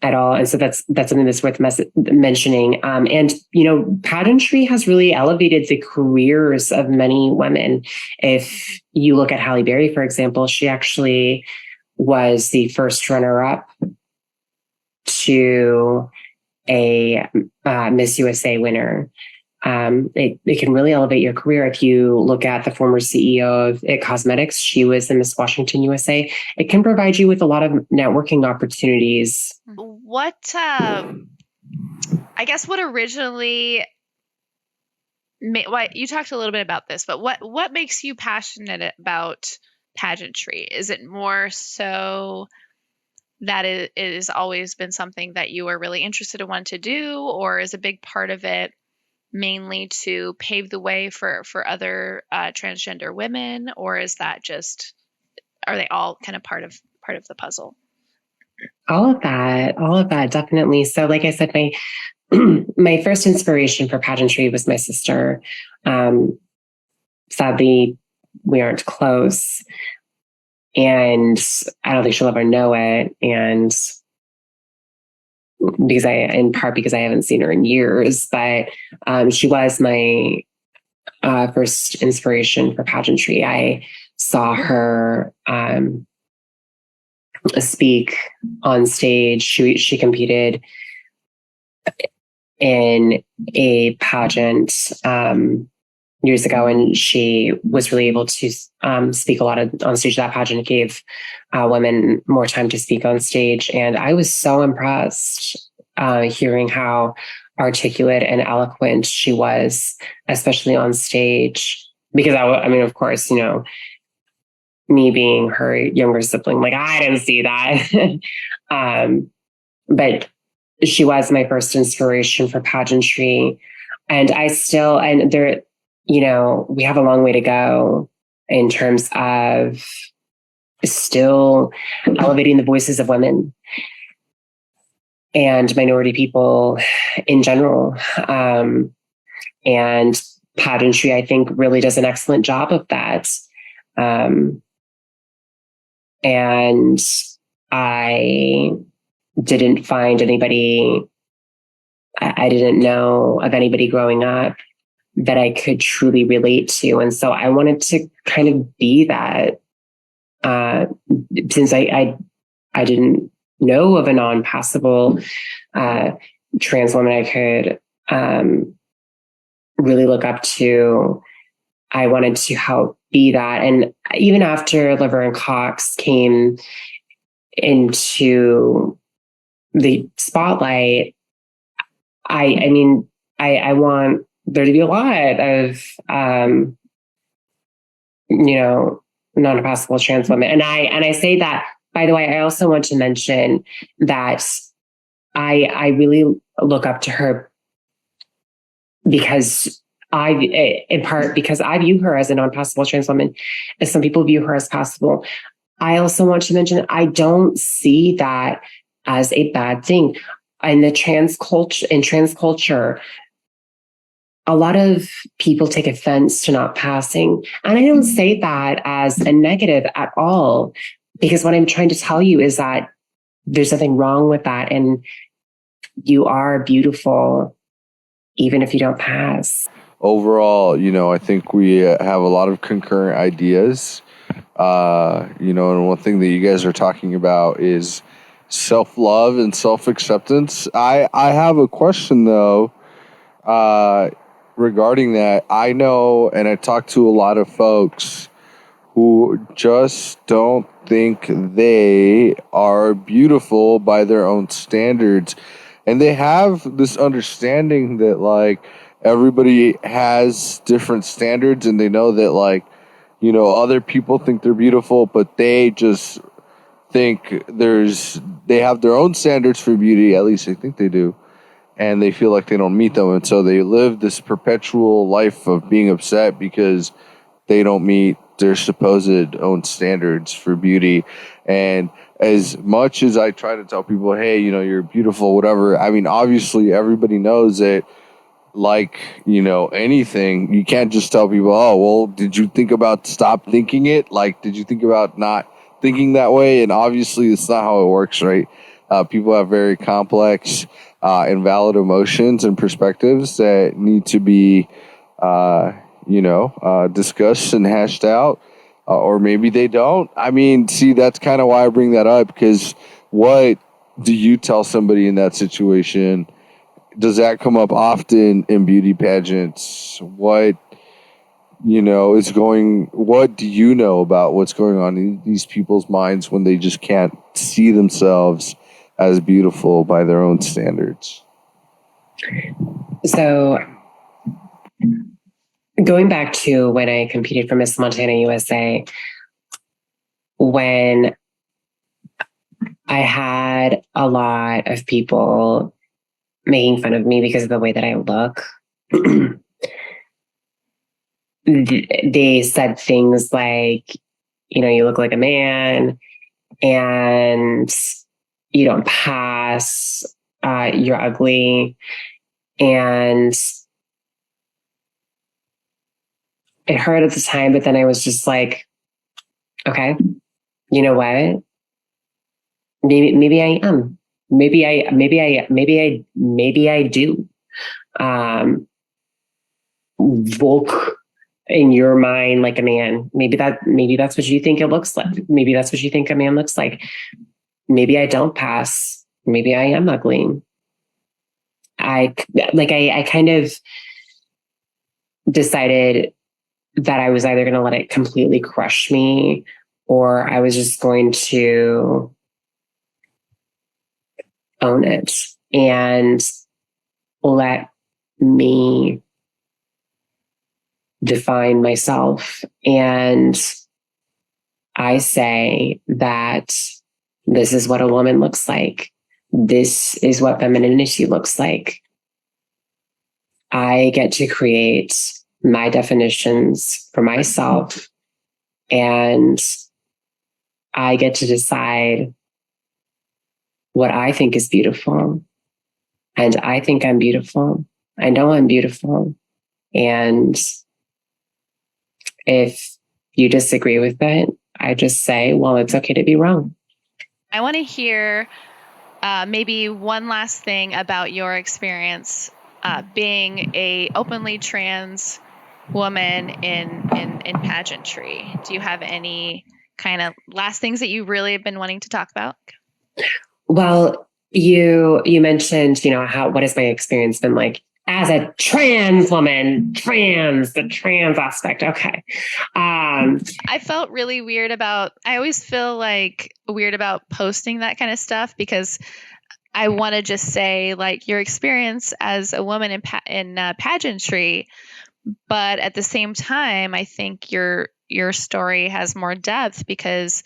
at all. And so that's something that's worth mentioning. And, pageantry has really elevated the careers of many women. If you look at Halle Berry, for example, she actually was the first runner-up to a Miss USA winner. It can really elevate your career. If you look at the former CEO of It Cosmetics, she was in Miss Washington USA. It can provide you with a lot of networking opportunities. What, I guess what originally, you talked a little bit about this, but what makes you passionate about pageantry? Is it more so that it has always been something that you are really interested in wanting to do, or is a big part of it mainly to pave the way for other transgender women, or is that just, are they all kind of part of the puzzle? All of that, definitely. So, like I said, my first inspiration for pageantry was my sister. Sadly, we aren't close, and I don't think she'll ever know it. And in part because I haven't seen her in years, but she was my first inspiration for pageantry. I saw her speak on stage. She competed in a pageant years ago, and she was really able to speak a lot on stage. That pageant gave women more time to speak on stage, and I was so impressed hearing how articulate and eloquent she was, especially on stage. Because I mean, of course, me being her younger sibling, like I didn't see that, but she was my first inspiration for pageantry, and there. We have a long way to go in terms of still elevating the voices of women and minority people in general. And pageantry, I think, really does an excellent job of that. And I didn't find anybody, I didn't know of anybody growing up that I could truly relate to. And so I wanted to kind of be that, since I didn't know of a non-passable trans woman I could really look up to. I wanted to help be that. And even after Laverne Cox came into the spotlight, I want there to be a lot of, non-possible trans women. And I say that, by the way, I also want to mention that I really look up to her because in part because I view her as a non-possible trans woman, as some people view her as possible. I also want to mention I don't see that as a bad thing. In trans culture, a lot of people take offense to not passing. And I don't say that as a negative at all, because what I'm trying to tell you is that there's nothing wrong with that. And you are beautiful, even if you don't pass. Overall, I think we have a lot of concurrent ideas. And one thing that you guys are talking about is self-love and self-acceptance. I have a question though, regarding that. I know, and I talk to a lot of folks who just don't think they are beautiful by their own standards. And they have this understanding that, like, everybody has different standards, and they know that, like, other people think they're beautiful, but they just think they have their own standards for beauty, at least they think they do, and they feel like they don't meet them. And so they live this perpetual life of being upset because they don't meet their supposed own standards for beauty. And as much as I try to tell people, hey, you're beautiful, whatever, I mean, obviously everybody knows that, like, anything, you can't just tell people, oh, well, did you think about stop thinking it? Like, did you think about not thinking that way? And obviously it's not how it works, right? People have very complex and valid emotions and perspectives that need to be discussed and hashed out, or maybe they don't. I mean, see, that's kind of why I bring that up, because what do you tell somebody in that situation? Does that come up often in beauty pageants? What do you know about what's going on in these people's minds when they just can't see themselves as beautiful by their own standards? So going back to when I competed for Miss Montana USA, when I had a lot of people making fun of me because of the way that I look, they said things like, you look like a man and you don't pass, you're ugly. And it hurt at the time, but then I was just like, okay, you know what? Maybe I am. Maybe I do. Look in your mind like a man. Maybe that's what you think it looks like. Maybe that's what you think a man looks like. Maybe I don't pass. Maybe I am ugly. I kind of decided that I was either going to let it completely crush me, or I was just going to own it and let me define myself. And I say that this is what a woman looks like. This is what femininity looks like. I get to create my definitions for myself, and I get to decide what I think is beautiful. And I think I'm beautiful. I know I'm beautiful. And if you disagree with it, I just say, well, it's okay to be wrong. I want to hear maybe one last thing about your experience being a openly trans woman in pageantry. Do you have any kind of last things that you really have been wanting to talk about? Well, you mentioned, what has my experience been like as a trans woman, the trans aspect. Okay. I felt really weird about, I always feel like weird about posting that kind of stuff because I want to just say like your experience as a woman in pageantry, but at the same time, I think your story has more depth because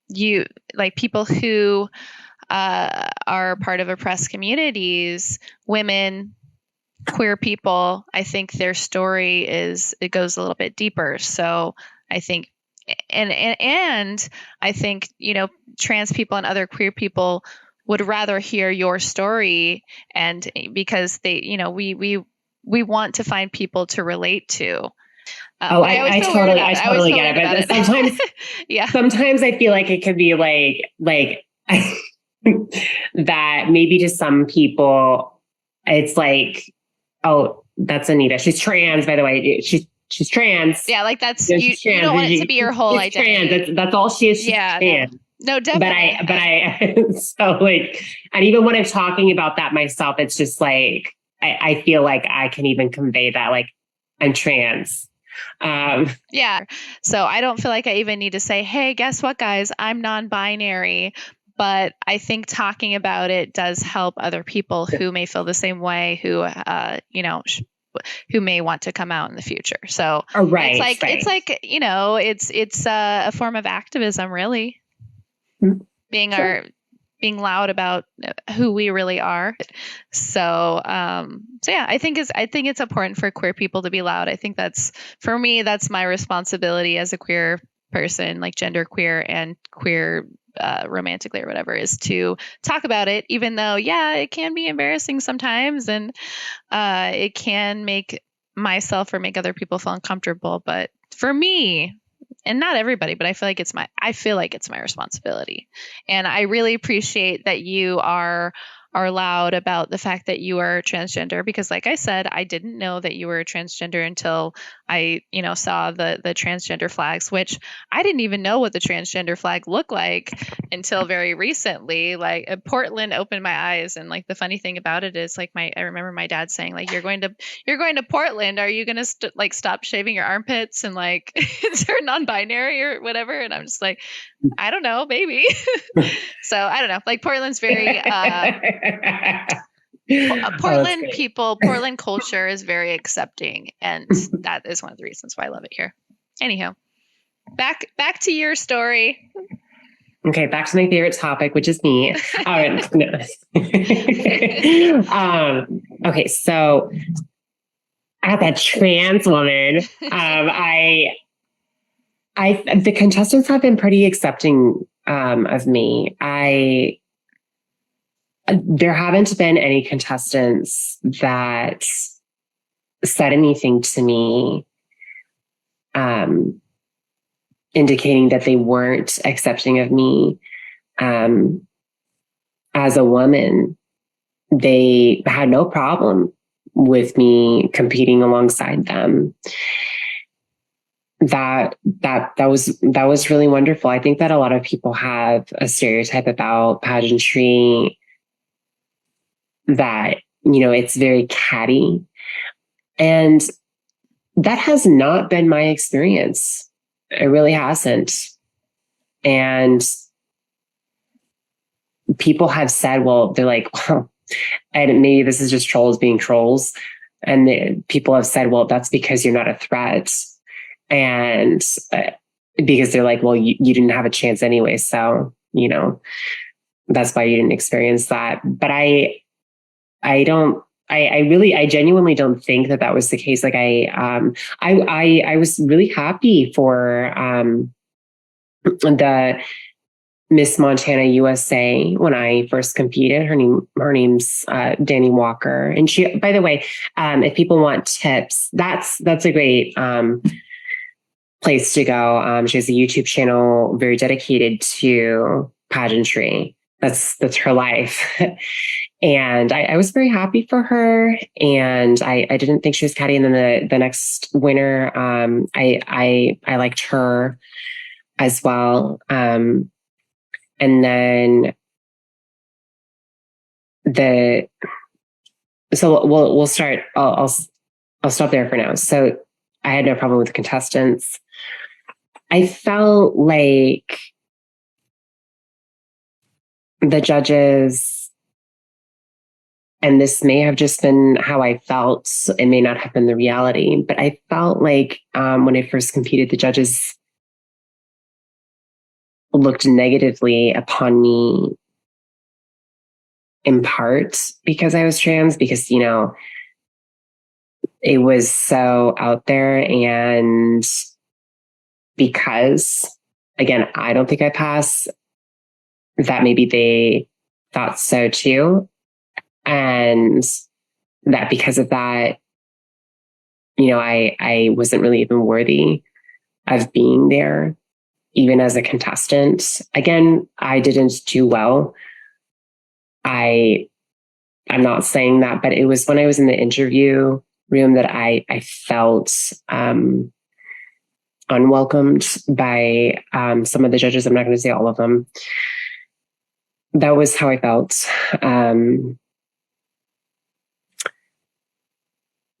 you like people who are part of oppressed communities, women, queer people. I think their story it goes a little bit deeper. So I think, and I think trans people and other queer people would rather hear your story, and because they we want to find people to relate to. I totally get it. But sometimes, yeah, sometimes I feel like it could be like that. Maybe to some people, it's like, oh, that's Anita. She's trans, by the way. She's trans. Yeah, like that's you don't want it to be your whole identity. Trans. That's all she is. She's trans. No, definitely. But I so like, and even when I'm talking about that myself, it's just like I feel like I can even convey that, like, I'm trans. Yeah. So I don't feel like I even need to say, hey, guess what, guys? I'm non-binary. But I think talking about it does help other people who may feel the same way, who who may want to come out in the future. So right, it's like it's a form of activism, really. Mm-hmm. Being loud about who we really are. So yeah, I think it's important for queer people to be loud. I think that's my responsibility as a queer person, like gender queer and queer romantically or whatever, is to talk about it, even though, yeah, it can be embarrassing sometimes and it can make myself or make other people feel uncomfortable. But for me, and not everybody, but I feel like it's my responsibility. And I really appreciate that you are loud about the fact that you are transgender, because like I said, I didn't know that you were a transgender until I, saw the transgender flags, which I didn't even know what the transgender flag looked like until very recently. Like Portland opened my eyes. And like the funny thing about it is like I remember my dad saying like, you're going to Portland. Are you going to stop shaving your armpits and like, is there non-binary or whatever? And I'm just like, I don't know, maybe. So I don't know. Like Portland's very Portland culture is very accepting, and that is one of the reasons why I love it here. Anyhow, back to your story. Okay, back to my favorite topic, which is me. All right. Okay, so as a trans woman, the contestants have been pretty accepting of me. There haven't been any contestants that said anything to me indicating that they weren't accepting of me as a woman. They had no problem with me competing alongside them. That was really wonderful. I think that a lot of people have a stereotype about pageantry that, it's very catty. And that has not been my experience. It really hasn't. And people have said, well, they're like, well, and maybe this is just trolls being trolls. And people have said, well, that's because you're not a threat. And because they're like, well, you didn't have a chance anyway. So, that's why you didn't experience that. But I genuinely don't think that was the case. Like I was really happy for the Miss Montana USA when I first competed. Her name's Danny Walker, and she. By the way, if people want tips, that's a great place to go. She has a YouTube channel very dedicated to pageantry. That's her life. And I was very happy for her. And I didn't think she was catty. And then the next winner, I liked her as well. And then so we'll start. I'll stop there for now. So I had no problem with the contestants. I felt like the judges, and this may have just been how I felt, it may not have been the reality, but I felt like when I first competed, the judges looked negatively upon me, in part because I was trans, because, you know, it was so out there, and because, again, I don't think I pass, that maybe they thought so too. And that because of that, you know, I wasn't really even worthy of being there, even as a contestant. Again, I didn't do well. I'm not saying that, but it was when I was in the interview room that I felt unwelcomed by some of the judges. I'm not going to say all of them. That was how I felt. The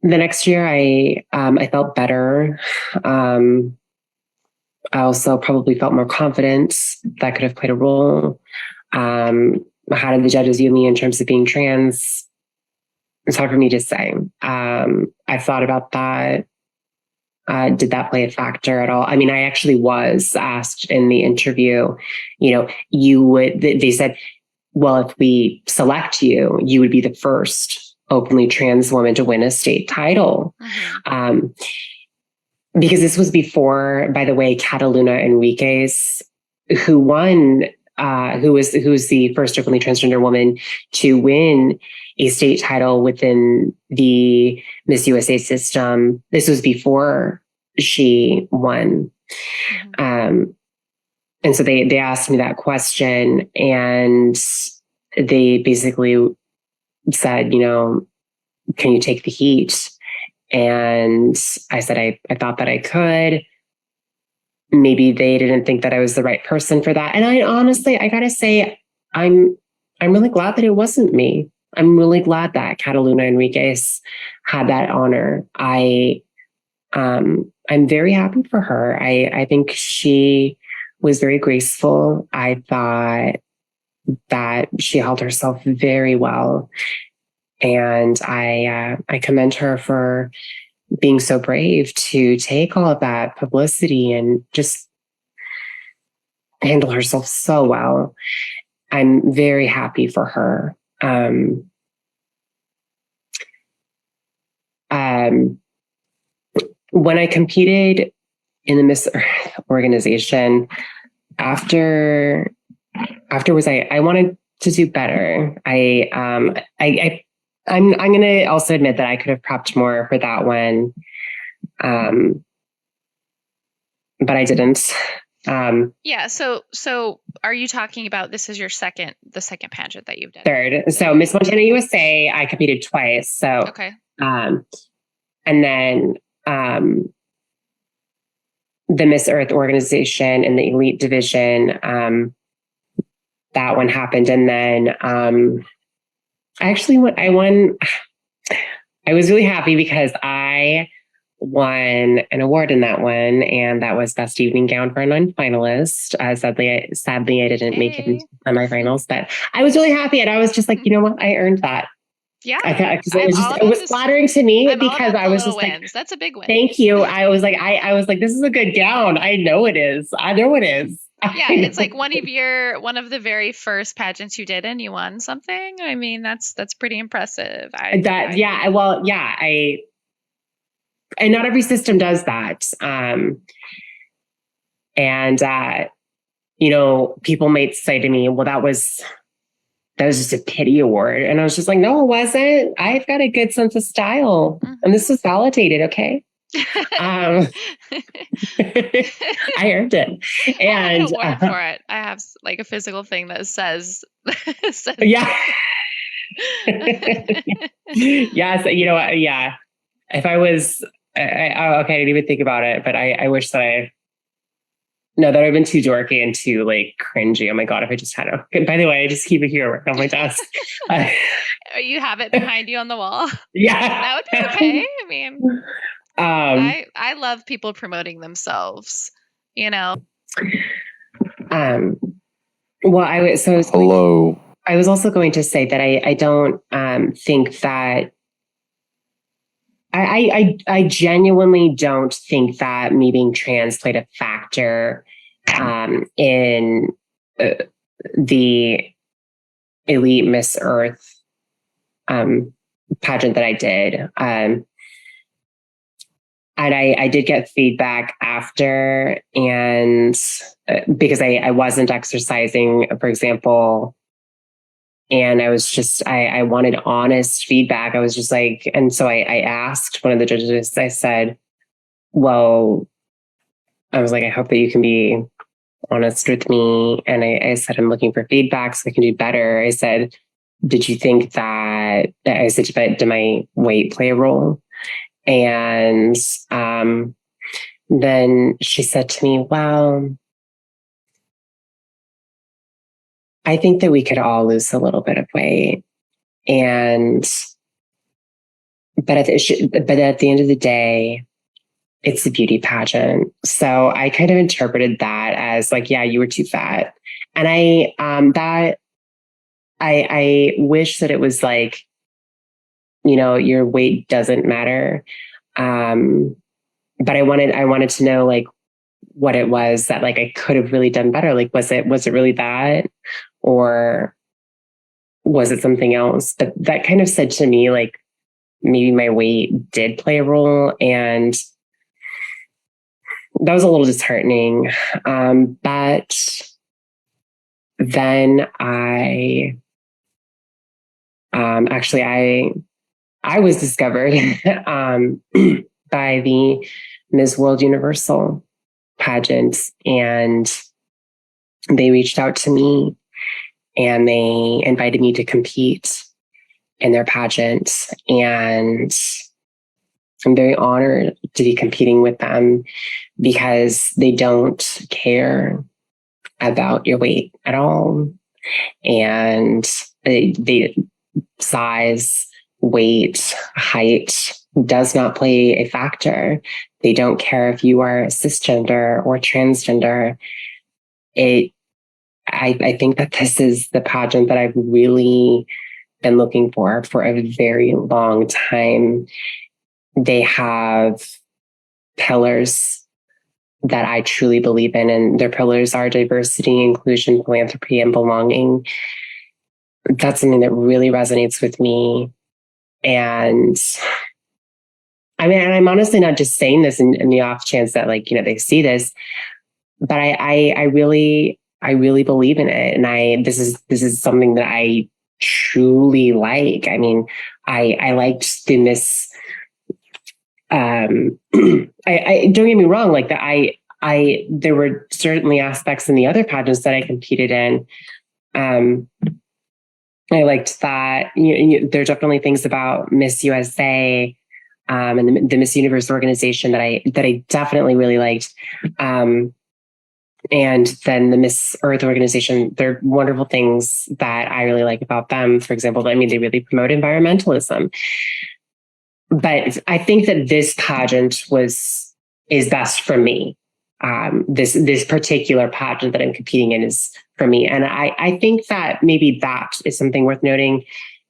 next year, I felt better. I also probably felt more confident. That could have played a role. How did the judges view me in terms of being trans? It's hard for me to say. I thought about that. Did that play a factor at all? I mean, I actually was asked in the interview, you know, they said, well, if we select you, you would be the first openly trans woman to win a state title. Mm-hmm. Because this was before, by the way, Catalina Enriquez, who won, who was the first openly transgender woman to win a state title within the Miss USA system. This was before she won. Mm-hmm. And so they asked me that question, and they basically said, you know, can you take the heat? And I said, I thought that I could. Maybe they didn't think that I was the right person for that. And I honestly, I gotta say, I'm really glad that it wasn't me. I'm really glad that Catalina Enriquez had that honor. I'm very happy for her. I think she was very graceful. I thought that she held herself very well. And I commend her for being so brave to take all of that publicity and just handle herself so well. I'm very happy for her. When I competed in the Miss Earth organization, afterwards, I wanted to do better. I'm going to also admit that I could have prepped more for that one, but I didn't. Yeah. So are you talking about, this is the second pageant that you've done? Third. So Miss Montana USA, I competed twice. So okay. And then the Miss Earth organization in the elite division, that one happened. And then I won. I was really happy because I won an award in that one, and that was Best Evening Gown for a non-finalist. Sadly, I didn't make it into semifinals, but I was really happy, and I was just like, you know what, I earned that. Yeah, it was flattering to me because I was just like, that's a big win. Thank you. I was like, this is a good gown. I know it is. I know it is. Yeah, it's like one of the very first pageants you did, and you won something. I mean, that's pretty impressive. And not every system does that. You know, people might say to me, well, that was just a pity award. And I was just like, no, it wasn't. I've got a good sense of style. Mm-hmm. And this was validated. Okay. Um, I earned it. I And had an award for it. I have like a physical thing that says says yeah. Yes, you know what? Yeah. If I was, okay, I didn't even think about it, but I wish that no, that would have been too dorky and too like cringy. Oh my God, if I just had a, by the way, I just keep it here on my desk. You have it behind you on the wall. Yeah. That would be okay. I mean, Um, I love people promoting themselves, you know. um, well, Hello. I was also going to say that I don't think that I genuinely don't think that me being trans played a factor in the Elite Miss Earth pageant that I did. And I did get feedback after, and because I wasn't exercising, for example, and I was just, I wanted honest feedback. I was just like, and so I asked one of the judges, I said, well, I was like, I hope that you can be honest with me. And I said, I'm looking for feedback so I can do better. I said, did you think that, I said, did my weight play a role? And then she said to me, well, I think that we could all lose a little bit of weight. And, but at the end of the day, it's a beauty pageant. So I kind of interpreted that as like, yeah, you were too fat. And I wish that it was like, you know, your weight doesn't matter. But I wanted to know like what it was that like I could have really done better. Like, was it really that, or was it something else? But that kind of said to me like maybe my weight did play a role, and that was a little disheartening. But then I was discovered by the Ms. World Universal pageants, and they reached out to me and they invited me to compete in their pageant. And I'm very honored to be competing with them because they don't care about your weight at all. And they size, weight, height does not play a factor. They don't care if you are cisgender or transgender. I think that this is the pageant that I've really been looking for a very long time. They have pillars that I truly believe in, and their pillars are diversity, inclusion, philanthropy, and belonging. That's something that really resonates with me. And I mean, and I'm honestly not just saying this in the off chance that like, you know, they see this, but I really believe in it. And this is something that I truly like. I mean, I liked the Miss, I don't get me wrong, like that there were certainly aspects in the other pageants that I competed in. I liked that. There are definitely things about Miss USA and the Miss Universe organization that I definitely really liked. And then the Miss Earth organization, there are wonderful things that I really like about them. For example, I mean, they really promote environmentalism. But I think that this pageant is best for me. This particular pageant that I'm competing in is for me. And I think that maybe that is something worth noting,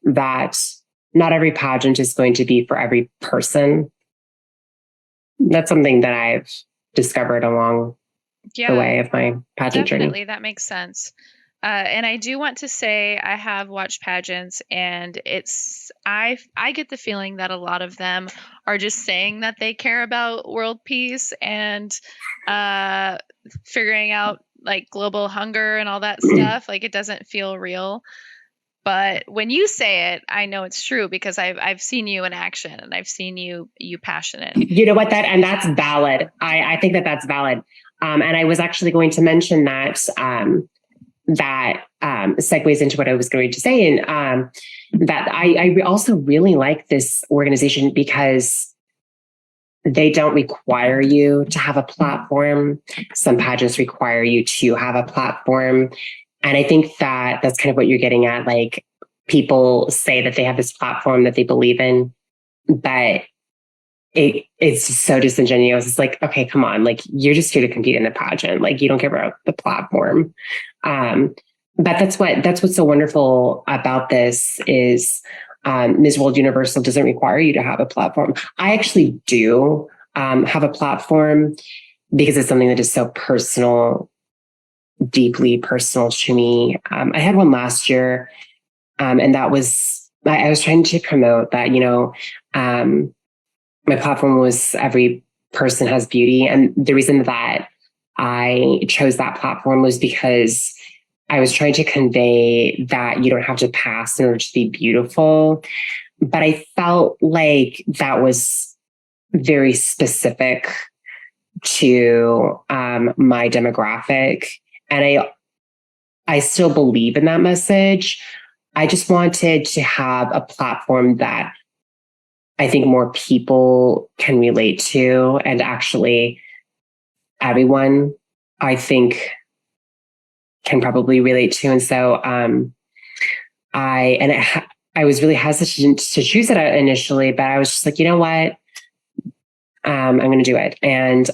that not every pageant is going to be for every person. That's something that I've discovered along the way of my pageant definitely journey. that makes sense. And I do want to say I have watched pageants, and I get the feeling that a lot of them are just saying that they care about world peace and figuring out like global hunger and all that stuff. Like it doesn't feel real. But when you say it, I know it's true because I've seen you in action and I've seen you passionate. You know what, that's valid. I think that's valid. And I was actually going to mention that segues into what I was going to say, and that I also really like this organization because they don't require you to have a platform. Some pageants require you to have a platform. And I think that that's kind of what you're getting at. Like, people say that they have this platform that they believe in, but it's so disingenuous. It's like, okay, come on. Like, you're just here to compete in the pageant. Like, you don't care about the platform. But that's what's so wonderful about this is Ms. World Universal doesn't require you to have a platform. I actually do have a platform because it's something that is so personal, deeply personal to me. I had one last year, and that was, I was trying to promote that, my platform was every person has beauty. And the reason that I chose that platform was because I was trying to convey that you don't have to pass in order to be beautiful. But I felt like that was very specific to my demographic. And I still believe in that message. I just wanted to have a platform that I think more people can relate to, and actually everyone, I think, can probably relate to. And so I was really hesitant to choose it initially, but I was just like, you know what? I'm going to do it. And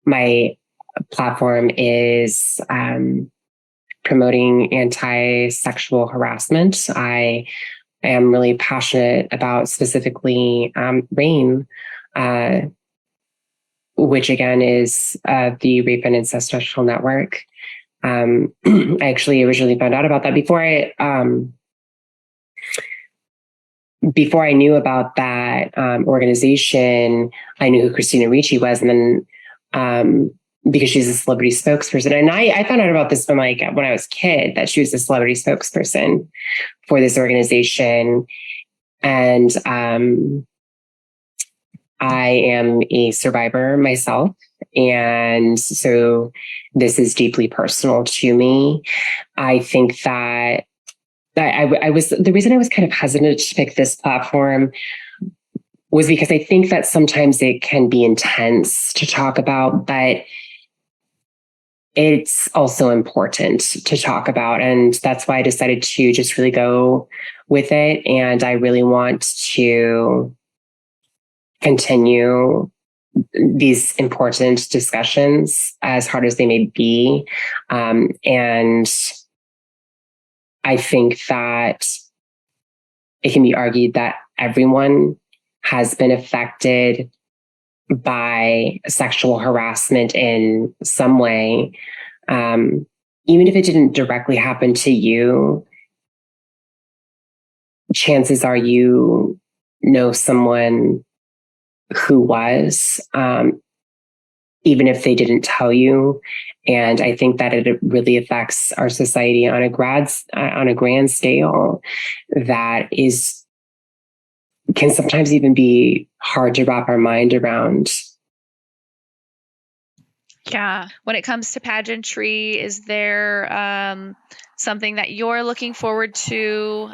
my platform is promoting anti-sexual harassment. I am really passionate about specifically RAIN, which again is the Rape and Ancestral Network. I actually originally found out about that before I knew about that organization. I knew who Christina Ricci was, and then because she's a celebrity spokesperson, and I found out about this from when I was a kid, that she was a celebrity spokesperson for this organization, and I am a survivor myself. And so this is deeply personal to me. I think that I was, the reason I was kind of hesitant to pick this platform was because I think that sometimes it can be intense to talk about, but it's also important to talk about. And that's why I decided to just really go with it. And I really want to continue these important discussions, as hard as they may be. And I think that it can be argued that everyone has been affected by sexual harassment in some way. Even if it didn't directly happen to you, chances are you know someone who was, even if they didn't tell you. And I think that it really affects our society on a grand scale that can sometimes even be hard to wrap our mind around. Yeah. When it comes to pageantry, is there something that you're looking forward to,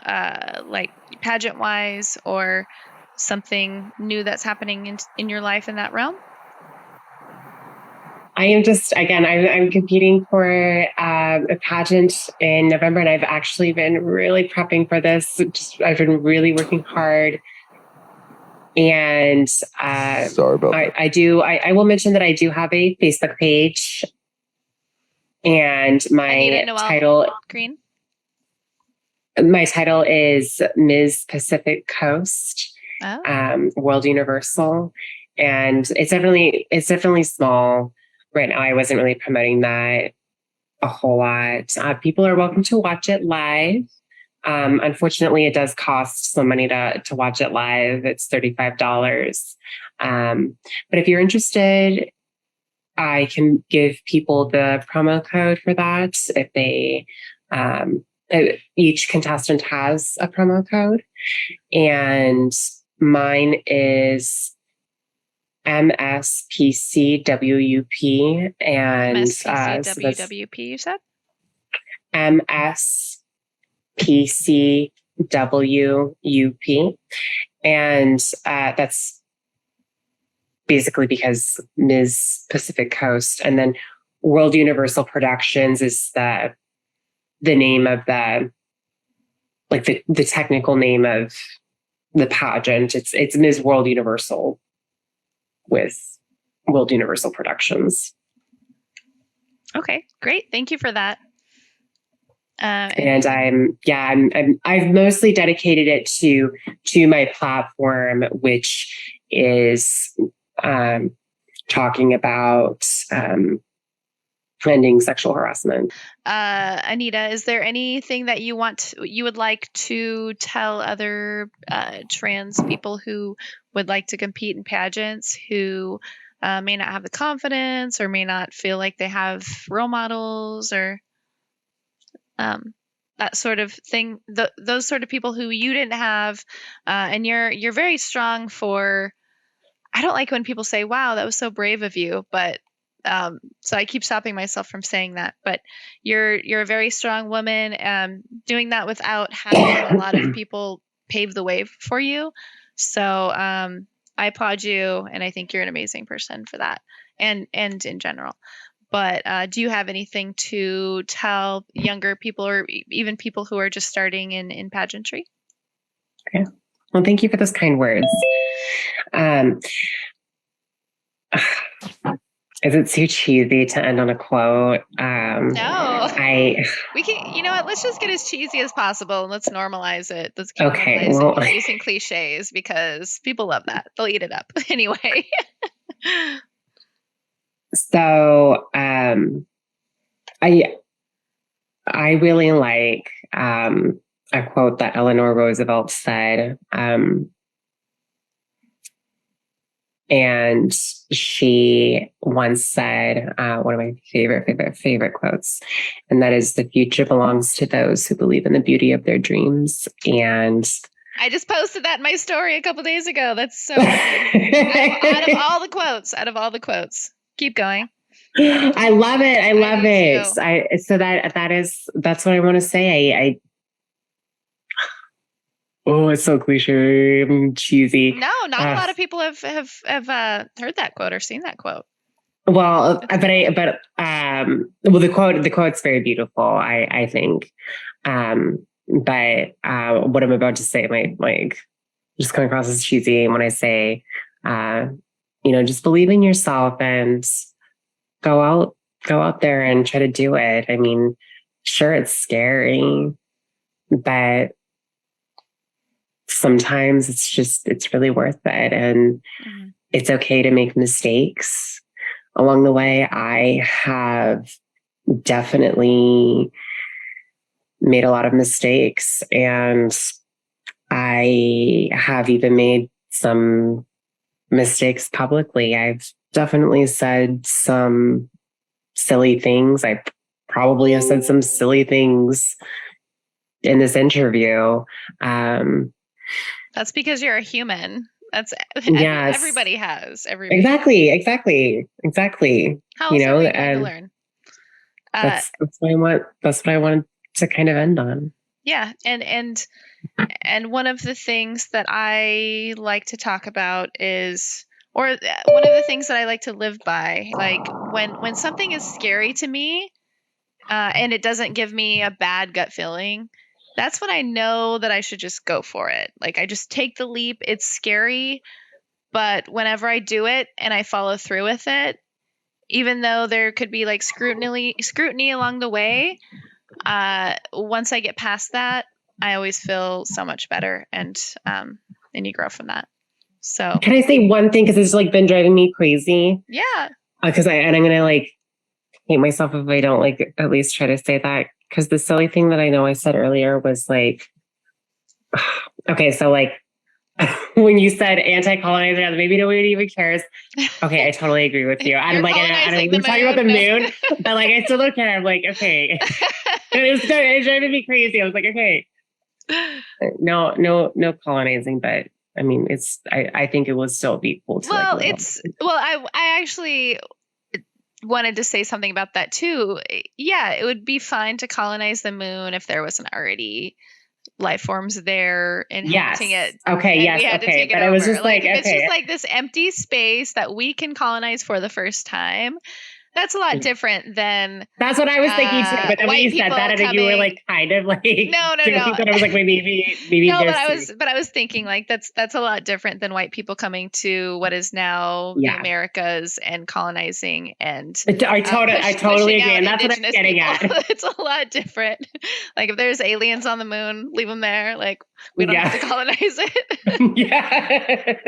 like pageant-wise, or something new that's happening in your life in that realm? I am just, again, I'm competing for a pageant in November, and I've actually been really prepping for this. I've been really working hard. And sorry about that. I will mention that I do have a Facebook page, and my Anita Noelle title Green. My title is Ms. Pacific Coast, World Universal, and it's definitely small right now. I wasn't really promoting that a whole lot. People are welcome to watch it live. Unfortunately, it does cost some money to watch it live. It's $35. But if you're interested I can give people the promo code for that if they, each contestant has a promo code. And mine is MSPCWUP. And MSPCWWP, you said? MSPCWUP. And that's basically because Ms. Pacific Coast. And then World Universal Productions is the name of the technical name of the pageant. It's Ms. World Universal with World Universal Productions. Okay, great. Thank you for that. And I've mostly dedicated it to my platform, which is talking about ending sexual harassment. Anita, is there anything that you would like to tell other trans people who would like to compete in pageants, who may not have the confidence or may not feel like they have role models or that sort of thing? Those sort of people who you didn't have, and you're very strong for. I don't like when people say, "Wow, that was so brave of you," but so I keep stopping myself from saying that. But you're a very strong woman, doing that without having a lot of people pave the way for you. So I applaud you, and I think you're an amazing person for that, and in general. But do you have anything to tell younger people or even people who are just starting in pageantry? Okay. Well, thank you for those kind words. Is it too cheesy to end on a quote? No. We can, you know what? Let's just get as cheesy as possible and let's normalize it. Let's keep using cliches because people love that. They'll eat it up anyway. So I really like a quote that Eleanor Roosevelt said. And she once said, one of my favorite quotes, and that is, "The future belongs to those who believe in the beauty of their dreams." And I just posted that in my story a couple days ago. That's so funny. out of all the quotes, keep going. I love it. I love it. That's what I want to say. Oh, it's so cliche and cheesy. No, not a lot of people have heard that quote or seen that quote. Well, the quote's very beautiful, I think. But what I'm about to say might just come across as cheesy when I say, just believe in yourself and go out there and try to do it. I mean, sure, it's scary, but sometimes it's really worth it. And it's okay to make mistakes along the way. I have definitely made a lot of mistakes, and I have even made some mistakes publicly. I've definitely said some silly things. I probably have said some silly things in this interview. That's because you're a human. Yes. Everybody has. Exactly. How else are we going to learn? That's what I want. That's what I wanted to kind of end on. Yeah, and one of the things that I like to talk about is, or one of the things that I like to live by, like when something is scary to me, and it doesn't give me a bad gut feeling, that's when I know that I should just go for it. Like, I just take the leap. It's scary, but whenever I do it and I follow through with it, even though there could be like scrutiny along the way, once I get past that, I always feel so much better, and you grow from that. So can I say one thing, because it's like been driving me crazy? Yeah. Because I'm gonna like hate myself if I don't like at least try to say that. Because the silly thing that I know I said earlier was like, okay, so like when you said anti-colonizer, maybe nobody even cares. Okay, I totally agree with you. I'm You're like, I don't we're talking about the moon, but like, I still don't care. I'm like, okay. And it's driving me crazy. I was like, okay, no colonizing, but I mean, I think it would still be cool to Well, like live I actually wanted to say something about that too. Yeah, it would be fine to colonize the moon if there wasn't already life forms there inhabiting it. Okay, and yes, we had to okay. take it But over. I was just like, if it's okay. just like this empty space that we can colonize for the first time, that's a lot different than that's what I was thinking too. But then when you said that, I think you were like kind of like no. But I was like, maybe No, but I was thinking like that's a lot different than white people coming to what is now the Americas and colonizing and I totally agree, and that's what I'm getting people. at. It's a lot different. Like if there's aliens on the moon, leave them there. Like we don't have to colonize it. Yeah.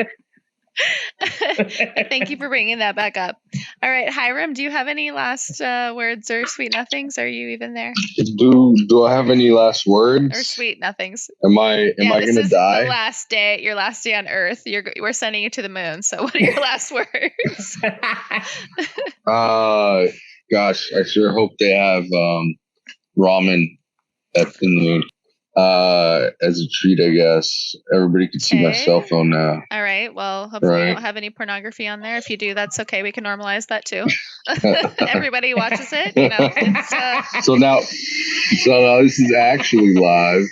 Thank you for bringing that back up. All right, Hiram, do you have any last words or sweet nothings? Are you even there? Do I have any last words or sweet nothings? Am I gonna die? The last day, your last day on Earth. We're sending you to the moon. So what are your last words? Gosh, I sure hope they have ramen at the moon. As a treat, I guess. Everybody can see my cell phone now. All right. Well, hopefully you don't have any pornography on there. If you do, that's okay. We can normalize that too. Everybody watches it. You know. It's, So now this is actually live.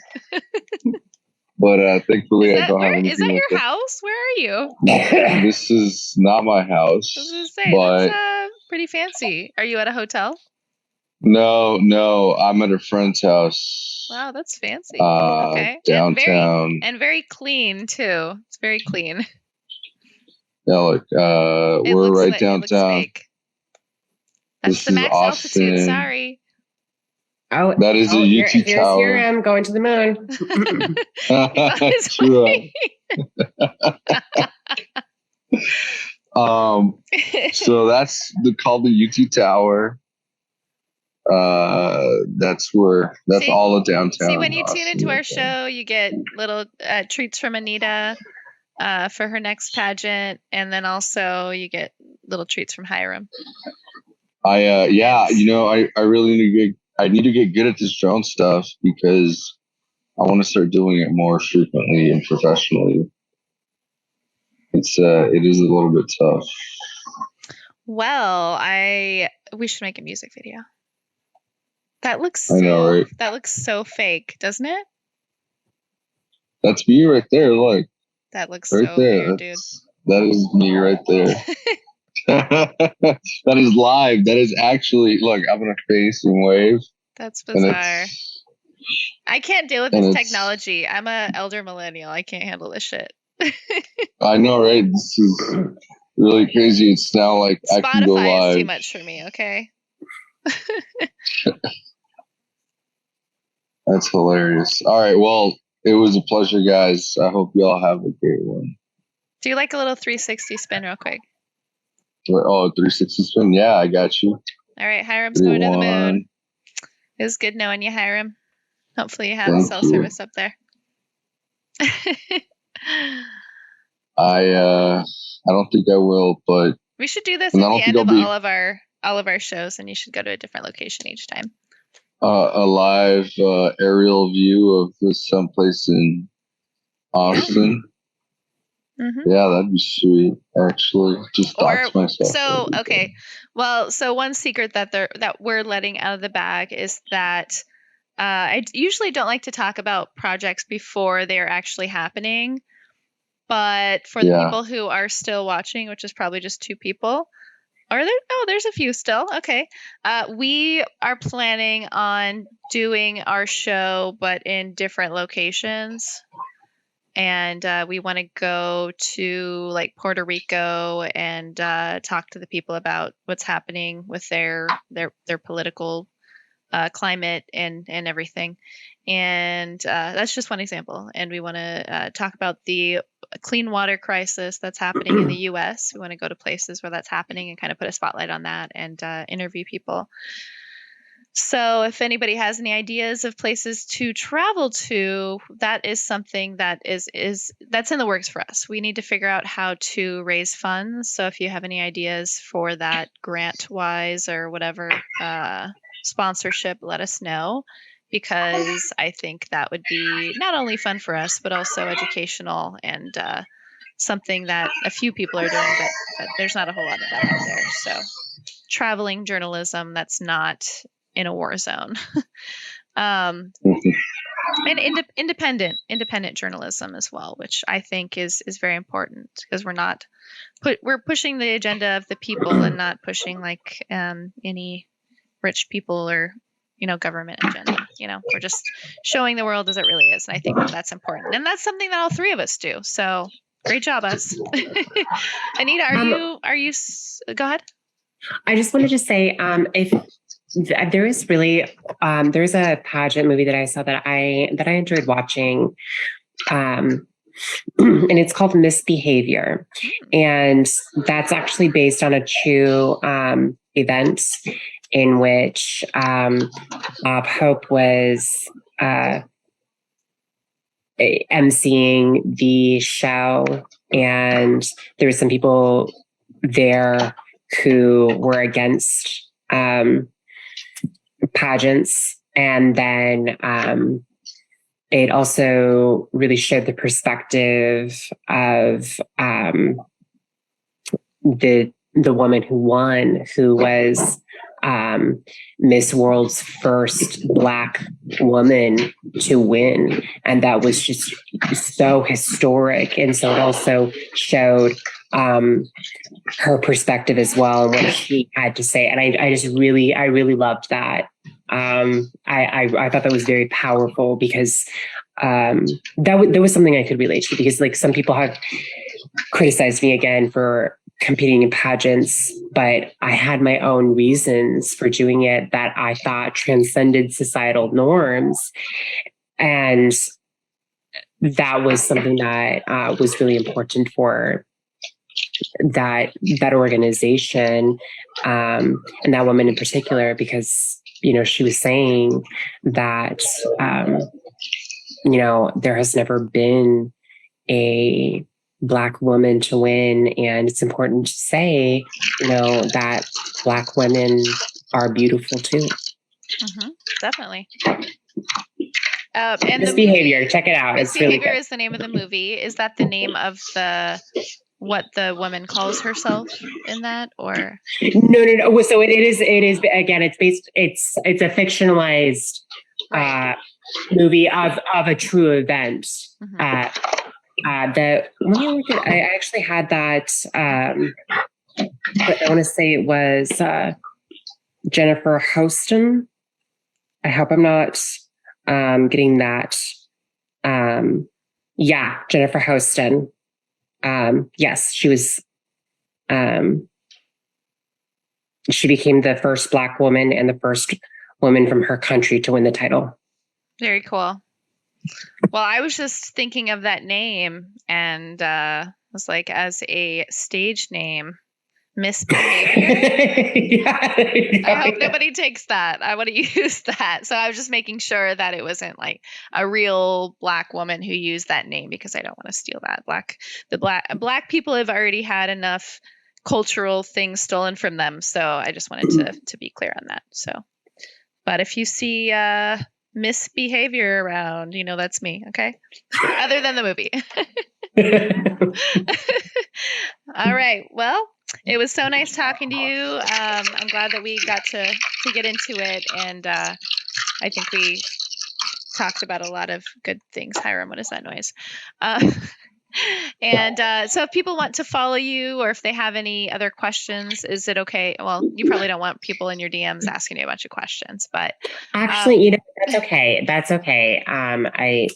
But thankfully, I don't have anything. Is that your house? Where are you? This is not my house. I was gonna say, but that's pretty fancy. Are you at a hotel? No, I'm at a friend's house. Wow, that's fancy. Okay. Downtown. And very clean too. It's very clean. Yeah, look, we're right downtown. That's the max altitude. Sorry. Oh, that is a UT tower. Here's Hiram going to the moon. So that's called the UT Tower. That's all of downtown. See, when you tune into our show, you get little treats from Anita for her next pageant, and then also you get little treats from Hiram. I really need to get good at this drone stuff because I want to start doing it more frequently and professionally. It is a little bit tough. Well, we should make a music video. That looks That looks so fake, doesn't it? That's me right there. Look. That looks right so there. Weird, dude. That is me right there. That is live. That is actually, look, I'm gonna face and wave. That's bizarre. I can't deal with this technology. I'm an elder millennial. I can't handle this shit. I know, right? This is really crazy. It's now like Spotify I can go live. Spotify is too much for me. Okay. That's hilarious. All right. Well, it was a pleasure, guys. I hope you all have a great one. Do you like a little 360 spin real quick? Oh, 360 spin? Yeah, I got you. All right. Hiram's going to the moon. It was good knowing you, Hiram. Hopefully you have cell service up there. I don't think I will, but we should do this at the end of all of our shows, and you should go to a different location each time. A live aerial view of this someplace in Austin. Mm-hmm. Yeah, that'd be sweet. Actually, just dox myself. So okay, well, so one secret that we're letting out of the bag is that I usually don't like to talk about projects before they are actually happening, but for the people who are still watching, which is probably just 2 people. Are there? Oh, there's a few still. Okay. We are planning on doing our show, but in different locations. And we want to go to like Puerto Rico and talk to the people about what's happening with their political climate and everything. And that's just one example. And we want to talk about the clean water crisis that's happening in the U.S. We want to go to places where that's happening and kind of put a spotlight on that and interview people. So if anybody has any ideas of places to travel to, that is something that is that's in the works for us. We need to figure out how to raise funds. So if you have any ideas for that grant wise or whatever sponsorship, let us know, because I think that would be not only fun for us, but also educational and something that a few people are doing, but there's not a whole lot of that out there. So traveling journalism that's not in a war zone. And independent journalism as well, which I think is very important, because we're pushing the agenda of the people and not pushing like any rich people or government agenda. We're just showing the world as it really is, and I think that's important, and that's something that all three of us do. So great job, us. Anita, are you go ahead. I just wanted to say, if there is really, there's a pageant movie that I saw that I enjoyed watching, and it's called Misbehavior, and that's actually based on a true event in which Bob Hope was emceeing the show, and there were some people there who were against pageants. And then it also really showed the perspective of the woman who won, who was Miss World's first Black woman to win. And that was just so historic. And so it also showed her perspective as well, and what she had to say. And I really loved that. I thought that was very powerful, because that was something I could relate to, because like some people have criticized me again for competing in pageants, but I had my own reasons for doing it that I thought transcended societal norms. And that was something that was really important for that organization, and that woman in particular, because she was saying that there has never been a Black woman to win, and it's important to say that Black women are beautiful too. Mm-hmm, definitely. And Misbehavior, check it out. It's really good. Misbehavior is the name of the movie. Is that the name of what the woman calls herself in that, or no? So it is again, it's based, it's a fictionalized movie of a true event. Mm-hmm. I actually had that. But I want to say it was Jennifer Houston. I hope I'm not getting that. Yeah, Jennifer Houston. Yes, she was. She became the first Black woman and the first woman from her country to win the title. Very cool. Well, I was just thinking of that name, and was like, as a stage name, Misbehavior. I hope nobody takes that. I want to use that. So I was just making sure that it wasn't like a real Black woman who used that name, because I don't want to steal that. Black people have already had enough cultural things stolen from them. So I just wanted to be clear on that. So, but if you see Misbehavior around, that's me. Okay. Other than the movie. All right. Well, it was so nice talking to you. I'm glad that we got to get into it. And I think we talked about a lot of good things. Hiram, what is that noise? And so if people want to follow you, or if they have any other questions, is it okay? Well, you probably don't want people in your DMs asking you a bunch of questions, but actually, that's okay. That's okay. I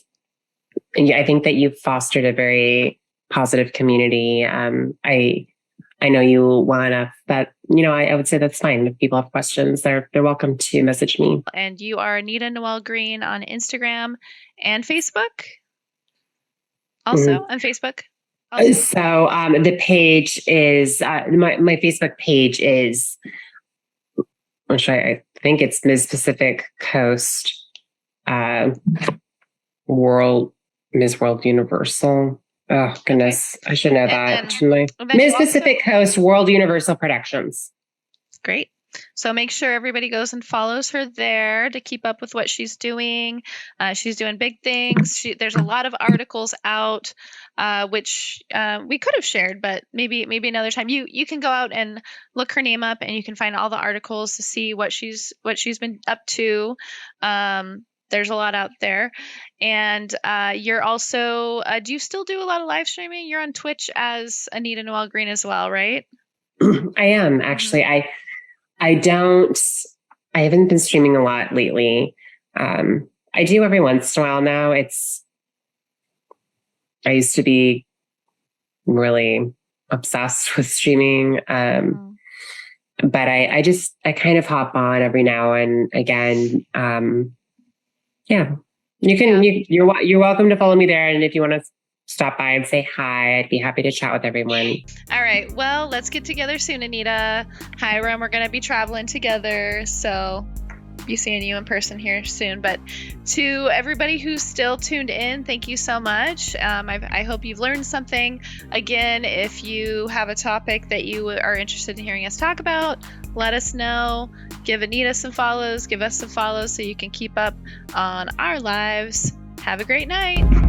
think that you've fostered a very positive community. I know you want to, but I would say that's fine. If people have questions, they're welcome to message me. And you are Anita Noelle Green on Instagram and Facebook. Also on Facebook. Also. So the page is my Facebook page is. I think think it's Ms. Pacific Coast, Miss World Universal. Oh goodness, I should know that, shouldn't I? Ms. Pacific Coast World Universal Productions. Great. So make sure everybody goes and follows her there to keep up with what she's doing. She's doing big things. There's a lot of articles out, which we could have shared, but maybe another time. You can go out and look her name up, and you can find all the articles to see what she's been up to. There's a lot out there. And you're also, do you still do a lot of live streaming? You're on Twitch as Anita Noelle Green as well, right? I am actually. I haven't been streaming a lot lately. I do every once in a while now. I used to be really obsessed with streaming. But I kind of hop on every now and again. Yeah, you're welcome to follow me there. And if you want to stop by and say hi, I'd be happy to chat with everyone. All right. Well, let's get together soon, Anita. Hiram, we're going to be traveling together. So be seeing you in person here soon. But to everybody who's still tuned in, thank you so much. I hope you've learned something. Again, if you have a topic that you are interested in hearing us talk about, let us know. Give Anita some follows. Give us some follows so you can keep up on our lives. Have a great night.